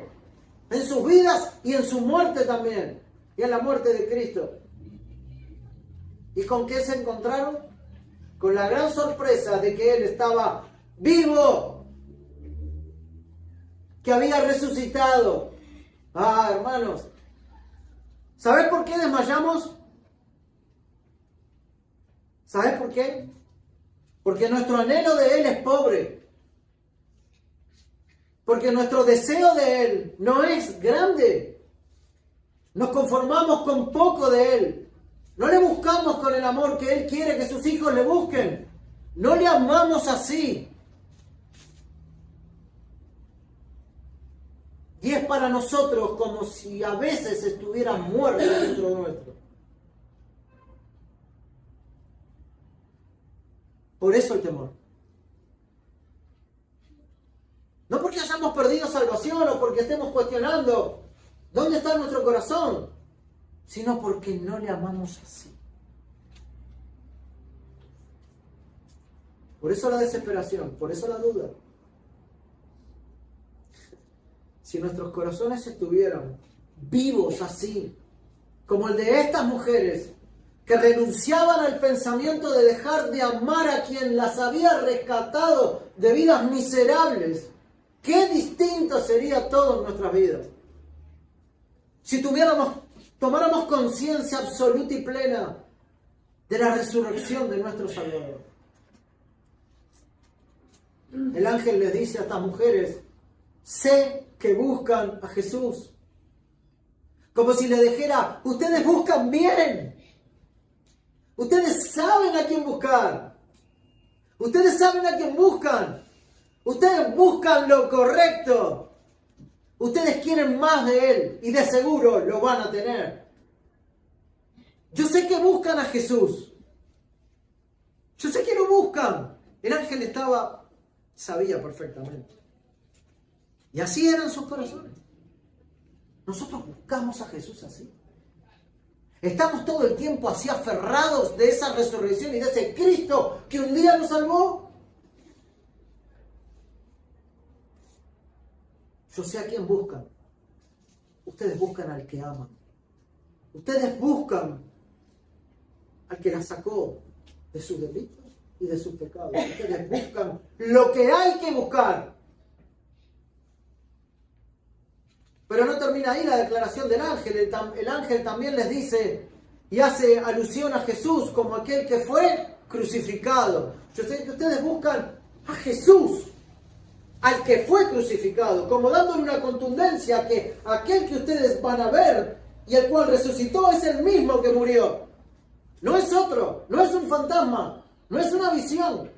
en sus vidas y en su muerte también. Y en la muerte de Cristo. ¿Y con qué se encontraron? Con la gran sorpresa de que Él estaba vivo, que había resucitado. Ah, hermanos, ¿sabes por qué desmayamos? ¿Sabes por qué? Porque nuestro anhelo de Él es pobre. Porque nuestro deseo de Él no es grande. Nos conformamos con poco de Él. No le buscamos con el amor que Él quiere que sus hijos le busquen. No le amamos así. Y es para nosotros como si a veces estuviera muerto dentro nuestro. Por eso el temor. No porque hayamos perdido salvación o porque estemos cuestionando dónde está nuestro corazón, sino porque no le amamos así. Por eso la desesperación, por eso la duda. Si nuestros corazones estuvieran vivos así, como el de estas mujeres, que renunciaban al pensamiento de dejar de amar a quien las había rescatado de vidas miserables, qué distinto sería todo en nuestras vidas. Si tomáramos conciencia absoluta y plena de la resurrección de nuestro Salvador. El ángel les dice a estas mujeres, sé que buscan a Jesús. Como si les dijera, ustedes buscan bien. Ustedes saben a quién buscar. Ustedes saben a quién buscan. Ustedes buscan lo correcto. Ustedes quieren más de Él y de seguro lo van a tener. Yo sé que buscan a Jesús. Yo sé que lo buscan. El ángel sabía perfectamente. Y así eran sus corazones. Nosotros buscamos a Jesús así. Estamos todo el tiempo así aferrados de esa resurrección y de ese Cristo que un día nos salvó. Yo sé a quién buscan. Ustedes buscan al que aman. Ustedes buscan al que la sacó de sus delitos y de sus pecados. Ustedes buscan lo que hay que buscar. Pero no termina ahí la declaración del ángel. El ángel también les dice y hace alusión a Jesús como aquel que fue crucificado. Yo sé que ustedes buscan a Jesús, al que fue crucificado, como dándole una contundencia que aquel que ustedes van a ver y el cual resucitó es el mismo que murió. No es otro, no es un fantasma, no es una visión.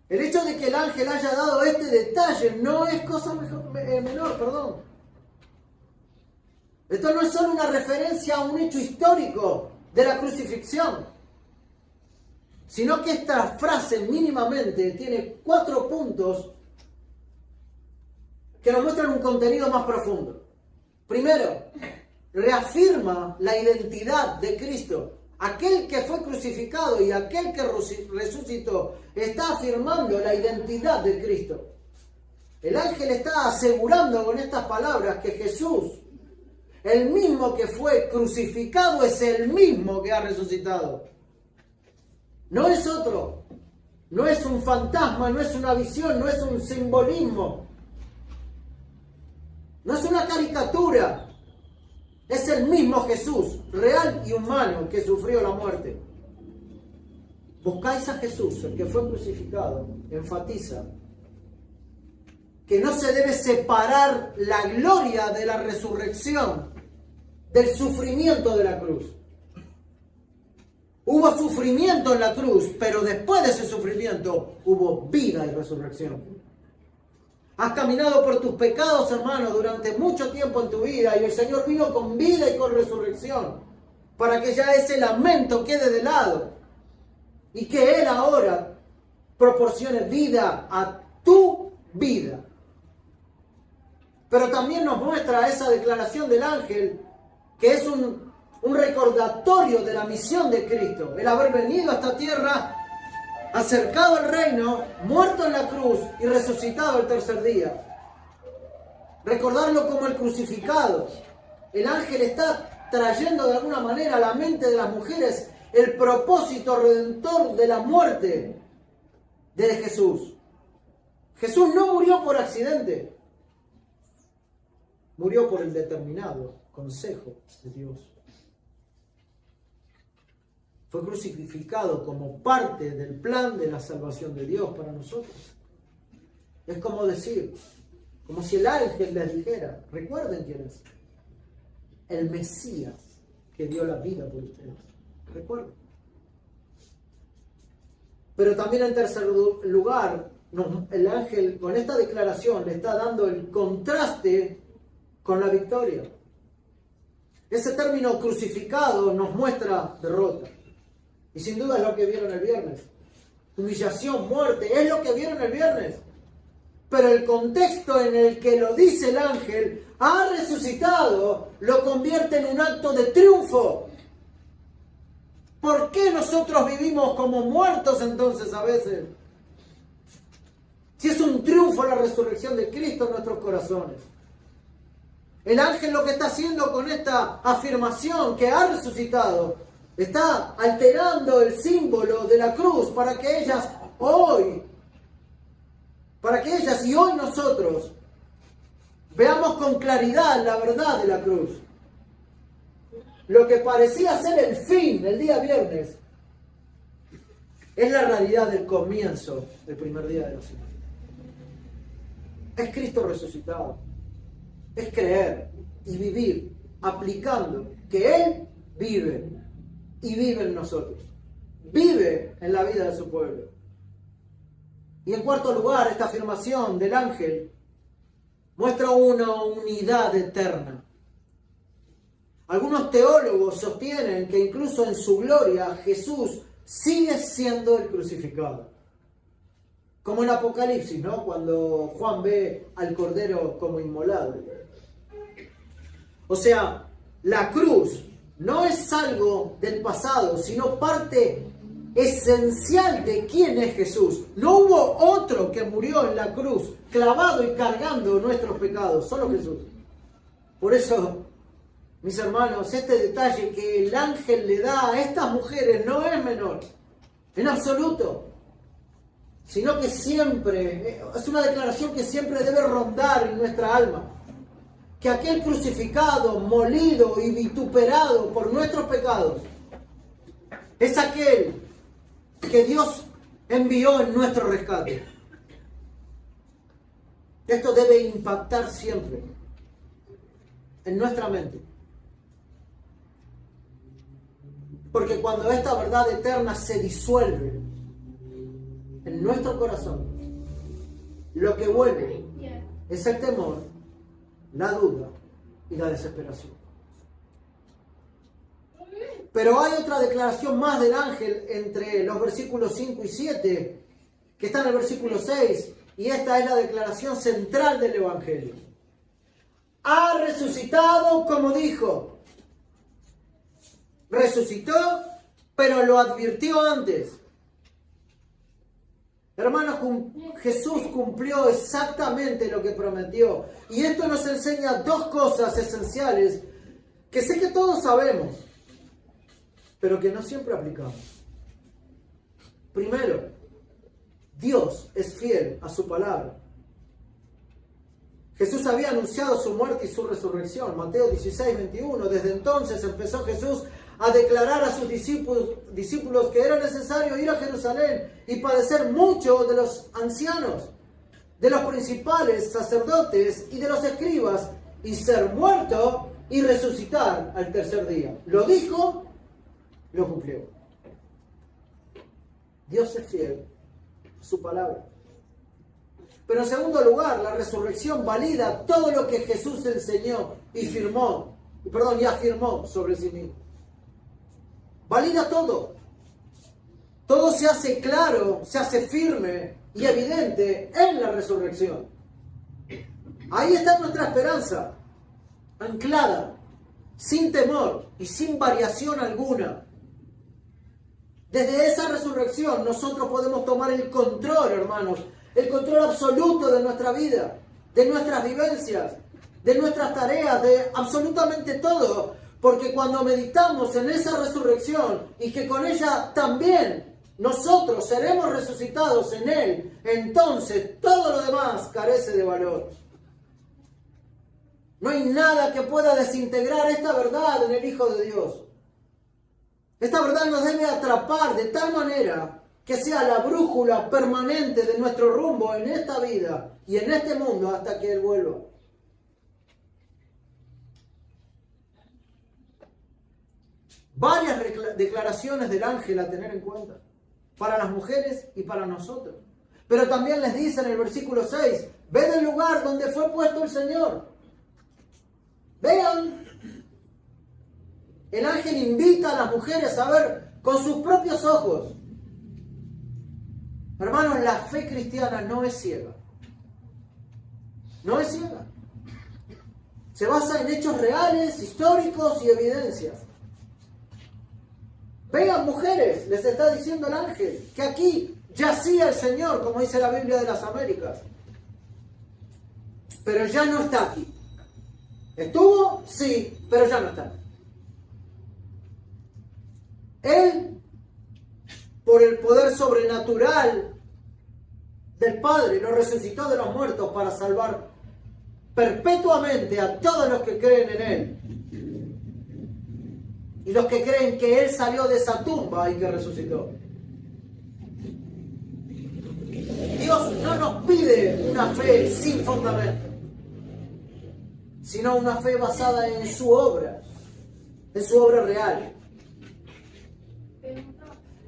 El hecho de que el ángel haya dado este detalle no es cosa menor, perdón. Esto no es solo una referencia a un hecho histórico de la crucifixión, sino que esta frase mínimamente tiene 4 puntos que nos muestran un contenido más profundo. Primero, reafirma la identidad de Cristo. Aquel que fue crucificado y aquel que resucitó está afirmando la identidad de Cristo. El ángel está asegurando con estas palabras que Jesús, el mismo que fue crucificado, es el mismo que ha resucitado. No es otro. No es un fantasma, no es una visión, no es un simbolismo. No es una caricatura. Es el mismo Jesús, real y humano, que sufrió la muerte. Buscáis a Jesús, el que fue crucificado, enfatiza que no se debe separar la gloria de la resurrección del sufrimiento de la cruz. Hubo sufrimiento en la cruz, pero después de ese sufrimiento hubo vida y resurrección. Has caminado por tus pecados, hermano, durante mucho tiempo en tu vida y el Señor vino con vida y con resurrección para que ya ese lamento quede de lado y que Él ahora proporcione vida a tu vida. Pero también nos muestra esa declaración del ángel que es un recordatorio de la misión de Cristo, el haber venido a esta tierra, acercado al reino, muerto en la cruz y resucitado el tercer día. Recordarlo como el crucificado. El ángel está trayendo de alguna manera a la mente de las mujeres el propósito redentor de la muerte de Jesús. Jesús no murió por accidente. Murió por el determinado consejo de Dios. Fue crucificado como parte del plan de la salvación de Dios para nosotros. Es como decir, como si el ángel les dijera, recuerden quién es, el Mesías que dio la vida por ustedes. Recuerden. Pero también en tercer lugar, el ángel con esta declaración le está dando el contraste con la victoria. Ese término crucificado nos muestra derrota. Y sin duda es lo que vieron el viernes. Humillación, muerte, es lo que vieron el viernes. Pero el contexto en el que lo dice el ángel, ha resucitado, lo convierte en un acto de triunfo. ¿Por qué nosotros vivimos como muertos entonces a veces? Si es un triunfo la resurrección de Cristo en nuestros corazones. El ángel lo que está haciendo con esta afirmación que ha resucitado, está alterando el símbolo de la cruz para que ellas y hoy nosotros veamos con claridad la verdad de la cruz. Lo que parecía ser el fin del día viernes es la realidad del comienzo del primer día de la semana. Es Cristo resucitado. Es creer y vivir aplicando que Él vive y vive en nosotros. Vive en la vida de su pueblo. Y en cuarto lugar, esta afirmación del ángel muestra una unidad eterna. Algunos teólogos sostienen que incluso en su gloria Jesús sigue siendo el crucificado. Como en Apocalipsis, ¿no? Cuando Juan ve al Cordero como inmolado. O sea, la cruz no es algo del pasado, sino parte esencial de quién es Jesús. No hubo otro que murió en la cruz, clavado y cargando nuestros pecados, solo Jesús. Por eso, mis hermanos, este detalle que el ángel le da a estas mujeres no es menor, en absoluto. Sino que siempre, es una declaración que siempre debe rondar en nuestra alma. Que aquel crucificado, molido y vituperado por nuestros pecados, es aquel que Dios envió en nuestro rescate. Esto debe impactar siempre en nuestra mente. Porque cuando esta verdad eterna se disuelve en nuestro corazón, lo que vuelve es el temor, la duda y la desesperación. Pero hay otra declaración más del ángel entre los versículos 5 y 7, que está en el versículo 6, y esta es la declaración central del Evangelio. Ha resucitado como dijo. Resucitó, pero lo advirtió antes. Hermanos, Jesús cumplió exactamente lo que prometió. Y esto nos enseña dos cosas esenciales que sé que todos sabemos, pero que no siempre aplicamos. Primero, Dios es fiel a su palabra. Jesús había anunciado su muerte y su resurrección. Mateo 16, 21. Desde entonces empezó Jesús a declarar a sus discípulos que era necesario ir a Jerusalén y padecer mucho de los ancianos, de los principales sacerdotes y de los escribas, y ser muerto y resucitar al tercer día. Lo dijo, lo cumplió. Dios es fiel a su palabra. Pero en segundo lugar, la resurrección valida todo lo que Jesús enseñó y afirmó sobre sí mismo. Valida todo. Todo se hace claro, se hace firme y evidente en la resurrección. Ahí está nuestra esperanza, anclada, sin temor y sin variación alguna. Desde esa resurrección nosotros podemos tomar el control, hermanos, el control absoluto de nuestra vida, de nuestras vivencias, de nuestras tareas, de absolutamente todo. Porque cuando meditamos en esa resurrección y que con ella también nosotros seremos resucitados en Él, entonces todo lo demás carece de valor. No hay nada que pueda desintegrar esta verdad en el Hijo de Dios. Esta verdad nos debe atrapar de tal manera que sea la brújula permanente de nuestro rumbo en esta vida y en este mundo hasta que Él vuelva. Varias declaraciones del ángel a tener en cuenta, para las mujeres y para nosotros. Pero también les dice en el versículo 6, ved el lugar donde fue puesto el Señor. Vean. El ángel invita a las mujeres a ver con sus propios ojos. Hermanos, la fe cristiana no es ciega. No es ciega. Se basa en hechos reales, históricos y evidencias. Vean, mujeres, les está diciendo el ángel, que aquí yacía el Señor, como dice la Biblia de las Américas. Pero ya no está aquí. ¿Estuvo? Sí, pero ya no está. Él, por el poder sobrenatural del Padre, lo resucitó de los muertos para salvar perpetuamente a todos los que creen en Él. Y los que creen que Él salió de esa tumba y que resucitó. Dios no nos pide una fe sin fundamento, sino una fe basada en su obra real.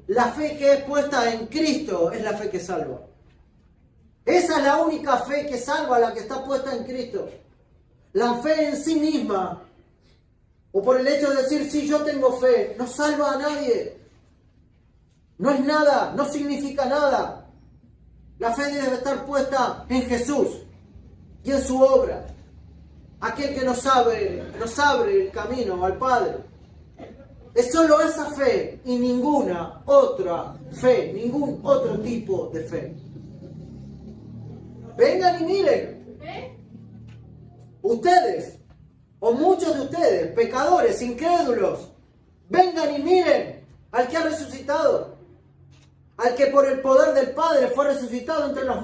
La fe que es puesta en Cristo es la fe que salva. Esa es la única fe que salva, la que está puesta en Cristo. La fe en sí misma, o por el hecho de decir, sí, yo tengo fe, no salva a nadie. No es nada, no significa nada. La fe debe estar puesta en Jesús y en su obra. Aquel que nos abre el camino al Padre. Es solo esa fe y ninguna otra fe, ningún otro tipo de fe. Vengan y miren. Ustedes, o muchos de ustedes, pecadores, incrédulos, vengan y miren al que ha resucitado. Al que por el poder del Padre fue resucitado entre los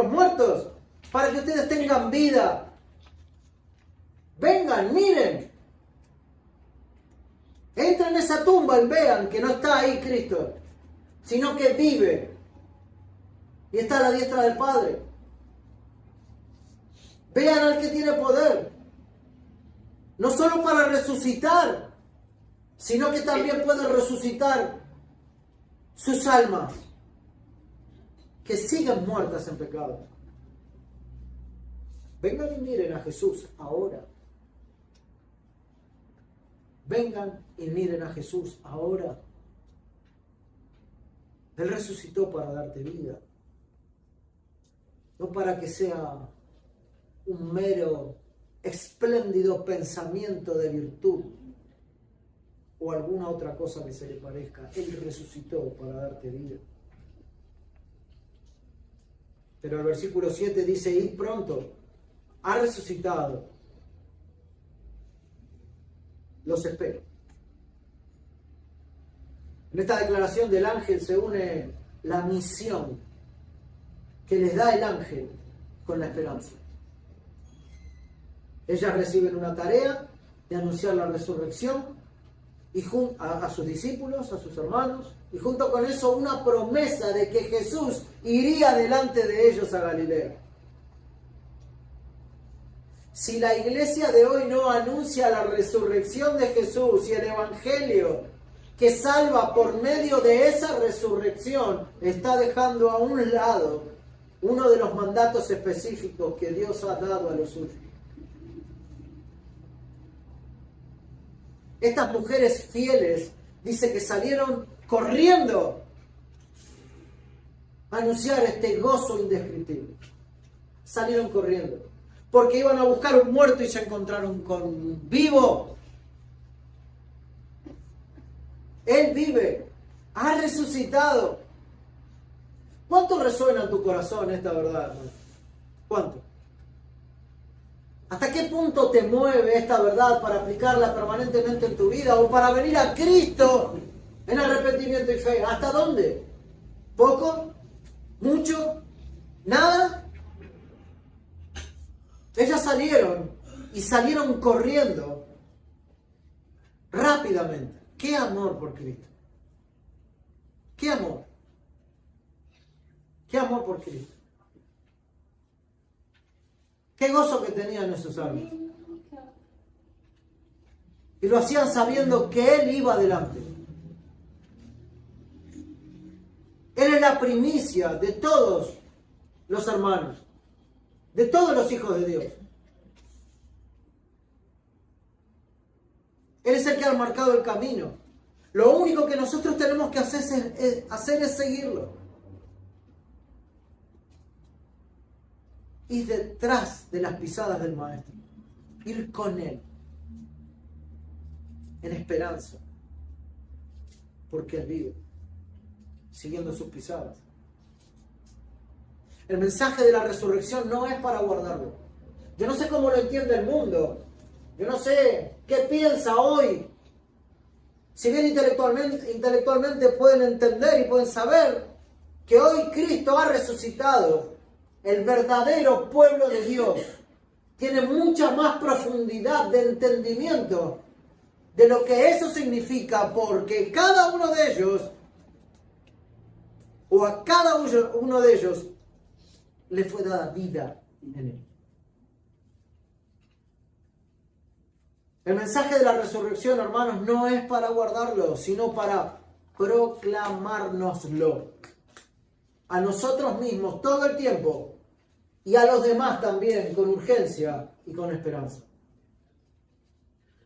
muertos, para que ustedes tengan vida. Vengan, miren. Entren en esa tumba y vean que no está ahí Cristo, sino que vive y está a la diestra del Padre. Vean al que tiene poder, no solo para resucitar, sino que también puede resucitar sus almas que siguen muertas en pecado. Vengan y miren a Jesús ahora. Vengan y miren a Jesús ahora. Él resucitó para darte vida. No para que sea un mero, espléndido pensamiento de virtud o alguna otra cosa que se le parezca. Él resucitó para darte vida. Pero el versículo 7 dice, id pronto, ha resucitado. Los espero. En esta declaración del ángel se une la misión que les da el ángel con la esperanza. Ellas reciben una tarea de anunciar la resurrección y a sus discípulos, a sus hermanos, y junto con eso una promesa de que Jesús iría delante de ellos a Galilea. Si la iglesia de hoy no anuncia la resurrección de Jesús y el evangelio que salva por medio de esa resurrección, está dejando a un lado uno de los mandatos específicos que Dios ha dado a los suyos. Estas mujeres fieles, dice que salieron corriendo a anunciar este gozo indescriptible. Salieron corriendo. Porque iban a buscar un muerto y se encontraron con un vivo. Él vive, ha resucitado. ¿Cuánto resuena en tu corazón esta verdad, hermano? ¿Cuánto? ¿Hasta qué punto te mueve esta verdad para aplicarla permanentemente en tu vida o para venir a Cristo en arrepentimiento y fe? ¿Hasta dónde? ¿Poco? ¿Mucho? ¿Nada? Ellas salieron corriendo rápidamente. ¡Qué amor por Cristo! ¡Qué amor! ¡Qué amor por Cristo! ¡Qué gozo que tenían esos almas! Y lo hacían sabiendo que Él iba adelante. Él es la primicia de todos los hermanos, de todos los hijos de Dios. Él es el que ha marcado el camino. Lo único que nosotros tenemos que hacer es seguirlo. Ir detrás de las pisadas del Maestro. Ir con Él. En esperanza. Porque Él vive. Siguiendo sus pisadas. El mensaje de la resurrección no es para guardarlo. Yo no sé cómo lo entiende el mundo. Yo no sé qué piensa hoy. Si bien intelectualmente pueden entender y pueden saber que hoy Cristo ha resucitado, el verdadero pueblo de Dios tiene mucha más profundidad de entendimiento de lo que eso significa, porque cada uno de ellos, o a cada uno de ellos, le fue dada vida en Él. El mensaje de la resurrección, hermanos, no es para guardarlo, sino para proclamárnoslo. A nosotros mismos todo el tiempo y a los demás también con urgencia y con esperanza.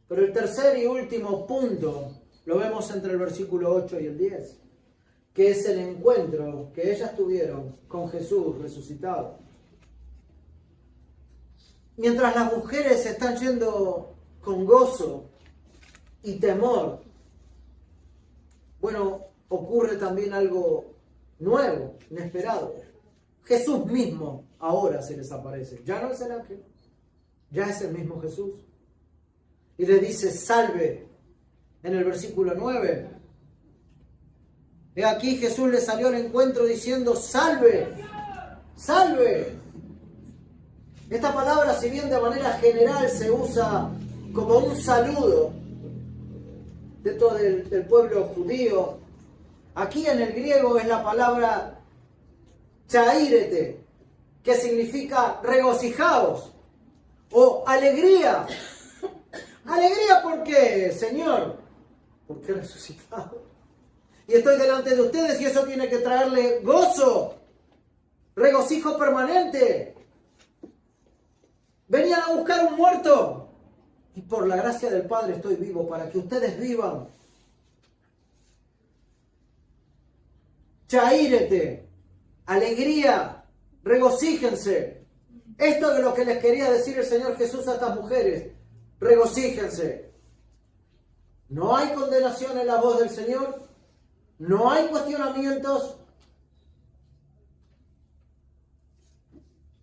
Pero el tercer y último punto lo vemos entre el versículo 8 y el 10, que es el encuentro que ellas tuvieron con Jesús resucitado. Mientras las mujeres están yendo con gozo y temor, bueno, ocurre también algo nuevo, inesperado. Jesús mismo ahora se les aparece. Ya no es el ángel, ya es el mismo Jesús. Y le dice, salve, en el versículo 9. He aquí Jesús le salió al encuentro diciendo, salve, salve. Esta palabra, si bien de manera general se usa como un saludo dentro del pueblo judío, aquí en el griego es la palabra chaírete, que significa regocijaos o alegría. ¿Alegría por qué, Señor? Porque he resucitado. Y estoy delante de ustedes y eso tiene que traerle gozo, regocijo permanente. Venían a buscar un muerto. Y por la gracia del Padre estoy vivo para que ustedes vivan. Chaírete, alegría, regocíjense. Esto es lo que les quería decir el Señor Jesús a estas mujeres. Regocíjense. No hay condenación en la voz del Señor. No hay cuestionamientos.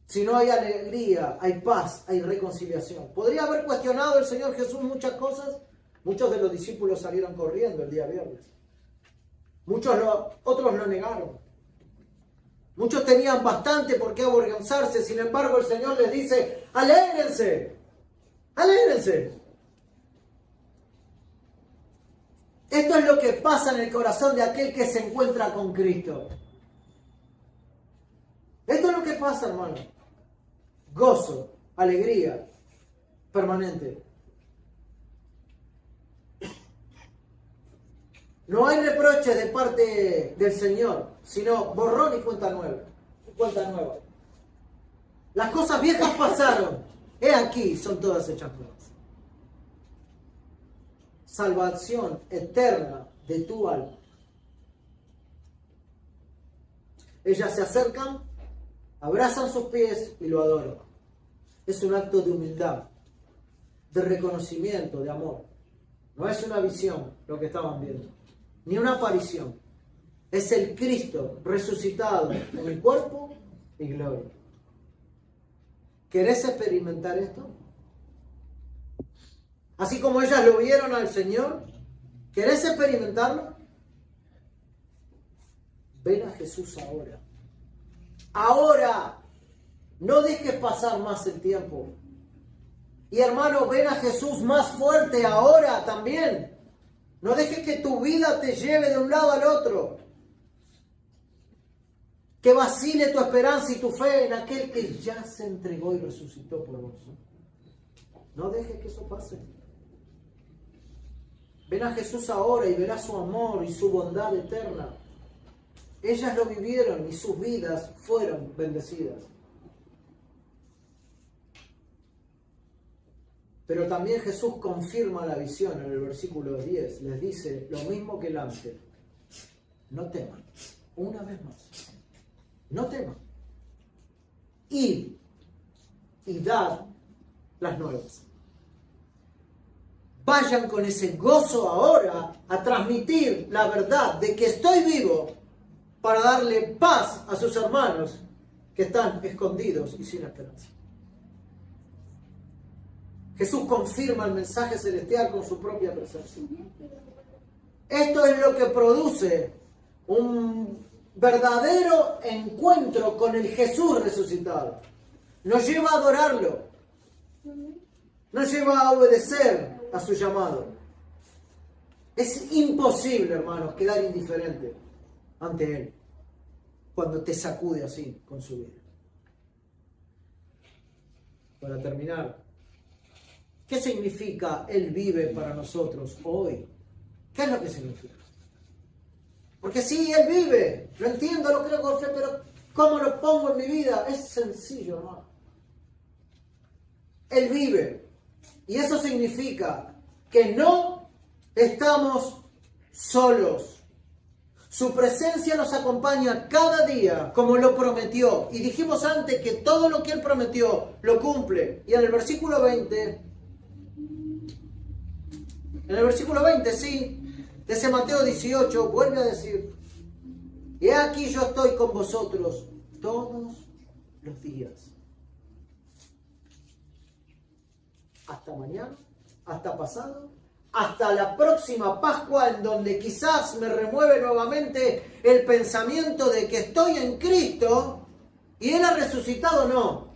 Si no hay alegría, hay paz, hay reconciliación. ¿Podría haber cuestionado el Señor Jesús muchas cosas? Muchos de los discípulos salieron corriendo el día viernes. Otros lo negaron. Muchos tenían bastante por qué avergonzarse. Sin embargo, el Señor les dice, alégrense, alégrense. Esto es lo que pasa en el corazón de aquel que se encuentra con Cristo. Esto es lo que pasa, hermano. Gozo, alegría permanente. No hay reproche de parte del Señor, sino borrón y cuenta nueva. Cuenta nueva. Las cosas viejas pasaron. He aquí, son todas hechas nuevas. Salvación eterna de tu alma. Ellas se acercan, abrazan sus pies y lo adoran. Es un acto de humildad, de reconocimiento, de amor. No es una visión lo que estaban viendo, ni una aparición. Es el Cristo resucitado en el cuerpo y gloria. ¿Querés experimentar esto? Así como ellas lo vieron al Señor, ¿querés experimentarlo? Ven a Jesús ahora. Ahora. No dejes pasar más el tiempo. Y hermano, ven a Jesús más fuerte ahora también. No dejes que tu vida te lleve de un lado al otro. Que vacile tu esperanza y tu fe en aquel que ya se entregó y resucitó por vos. No dejes que eso pase. Ven a Jesús ahora y verás su amor y su bondad eterna. Ellas lo vivieron y sus vidas fueron bendecidas. Pero también Jesús confirma la visión en el versículo 10. Les dice lo mismo que el ángel. No teman. Una vez más. No teman. Id y dad las nuevas. Vayan con ese gozo ahora a transmitir la verdad de que estoy vivo para darle paz a sus hermanos que están escondidos y sin esperanza. Jesús confirma el mensaje celestial con su propia presencia. Esto es lo que produce un verdadero encuentro con el Jesús resucitado. Nos lleva a adorarlo. Nos lleva a obedecer a su llamado. Es imposible, hermanos, quedar indiferente ante Él cuando te sacude así con su vida. Para terminar, ¿qué significa Él vive para nosotros hoy? ¿Qué es lo que significa? Porque sí, Él vive, lo entiendo, lo creo con fe, pero ¿cómo lo pongo en mi vida? Es sencillo, hermano. Él vive. Y eso significa que no estamos solos. Su presencia nos acompaña cada día, como lo prometió. Y dijimos antes que todo lo que Él prometió lo cumple. Y en el versículo 20, sí, de ese Mateo 18, vuelve a decir: he aquí yo estoy con vosotros todos los días. Hasta mañana, hasta pasado, hasta la próxima Pascua, en donde quizás me remueve nuevamente el pensamiento de que estoy en Cristo y Él ha resucitado. No,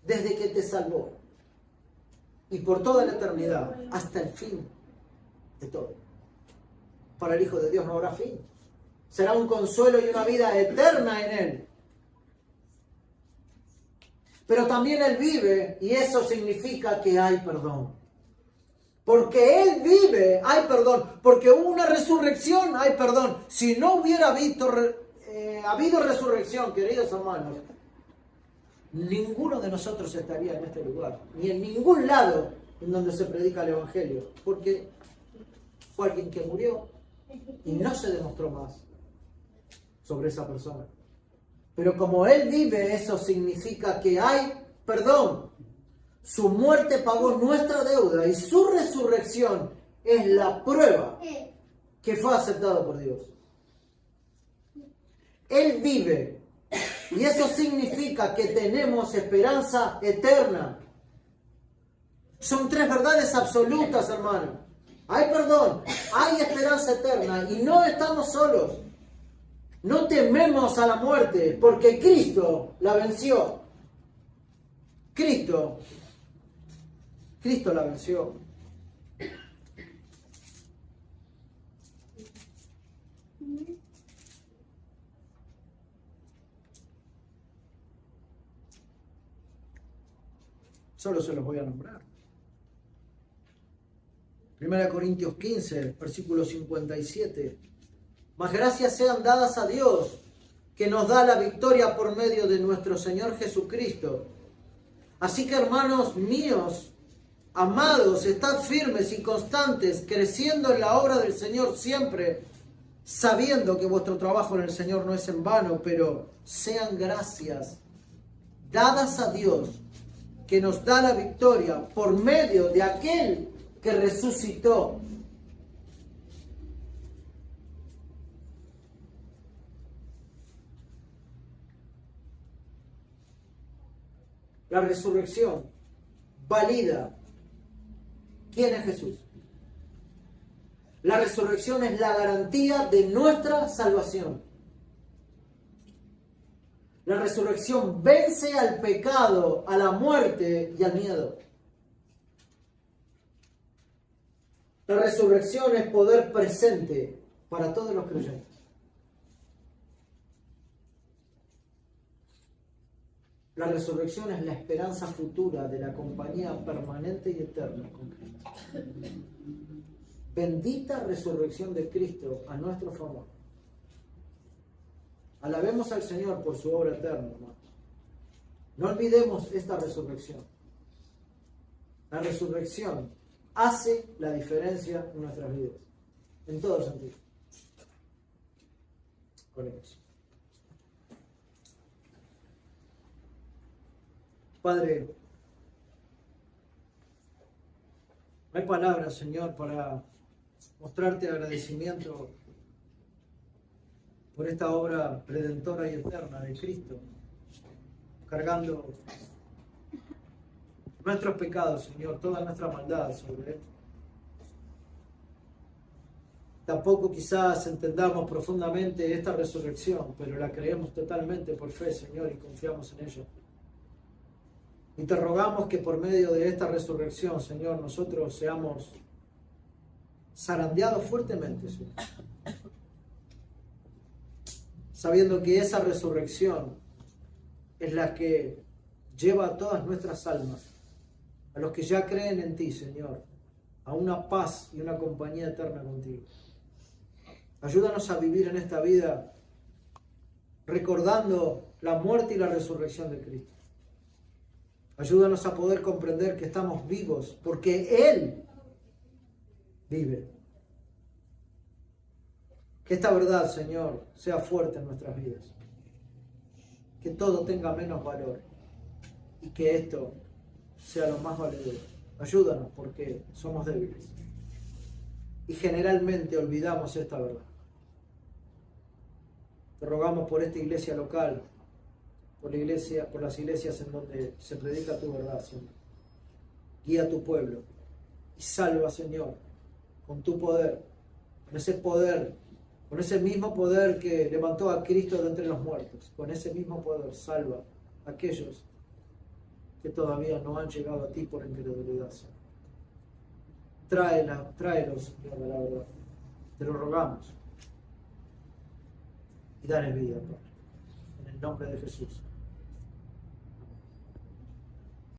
desde que te salvó y por toda la eternidad, hasta el fin de todo. Para el Hijo de Dios no habrá fin. Será un consuelo y una vida eterna en Él. Pero también Él vive, y eso significa que hay perdón. Porque Él vive, hay perdón. Porque hubo una resurrección, hay perdón. Si no hubiera habido resurrección, queridos hermanos, ninguno de nosotros estaría en este lugar, ni en ningún lado en donde se predica el Evangelio. Porque fue alguien que murió y no se demostró más sobre esa persona. Pero como Él vive, eso significa que hay perdón. Su muerte pagó nuestra deuda y su resurrección es la prueba que fue aceptado por Dios. Él vive y eso significa que tenemos esperanza eterna. Son tres verdades absolutas, hermano. Hay perdón, hay esperanza eterna y no estamos solos. No tememos a la muerte, porque Cristo la venció. Cristo la venció. Solo se los voy a nombrar. 1 Corintios 15, versículo 57. Mas gracias sean dadas a Dios, que nos da la victoria por medio de nuestro Señor Jesucristo. Así que, hermanos míos, amados, estad firmes y constantes, creciendo en la obra del Señor siempre, sabiendo que vuestro trabajo en el Señor no es en vano, pero sean gracias dadas a Dios, que nos da la victoria por medio de aquel que resucitó. La resurrección valida quién es Jesús. La resurrección es la garantía de nuestra salvación. La resurrección vence al pecado, a la muerte y al miedo. La resurrección es poder presente para todos los creyentes. La resurrección es la esperanza futura de la compañía permanente y eterna con Cristo. Bendita resurrección de Cristo a nuestro favor. Alabemos al Señor por su obra eterna, hermanos. No olvidemos esta resurrección. La resurrección hace la diferencia en nuestras vidas, en todo sentido. Oremos. Padre, no hay palabras, Señor, para mostrarte agradecimiento por esta obra redentora y eterna de Cristo, cargando nuestros pecados, Señor, toda nuestra maldad sobre Él. Tampoco quizás entendamos profundamente esta resurrección, pero la creemos totalmente por fe, Señor, y confiamos en ella. Y te rogamos que por medio de esta resurrección, Señor, nosotros seamos zarandeados fuertemente, Señor. Sabiendo que esa resurrección es la que lleva a todas nuestras almas, a los que ya creen en ti, Señor, a una paz y una compañía eterna contigo. Ayúdanos a vivir en esta vida recordando la muerte y la resurrección de Cristo. Ayúdanos a poder comprender que estamos vivos porque Él vive. Que esta verdad, Señor, sea fuerte en nuestras vidas. Que todo tenga menos valor y que esto sea lo más valedero. Ayúdanos porque somos débiles y generalmente olvidamos esta verdad. Te rogamos por esta iglesia local, por las iglesias en donde se predica tu verdad, Señor. Guía a tu pueblo y salva, Señor, con tu poder, con ese mismo poder que levantó a Cristo de entre los muertos. Con ese mismo poder salva a aquellos que todavía no han llegado a ti por incredulidad, Señor. Tráelos, Señor, a la verdad. Te lo rogamos. Y dale vida, Padre. En el nombre de Jesús.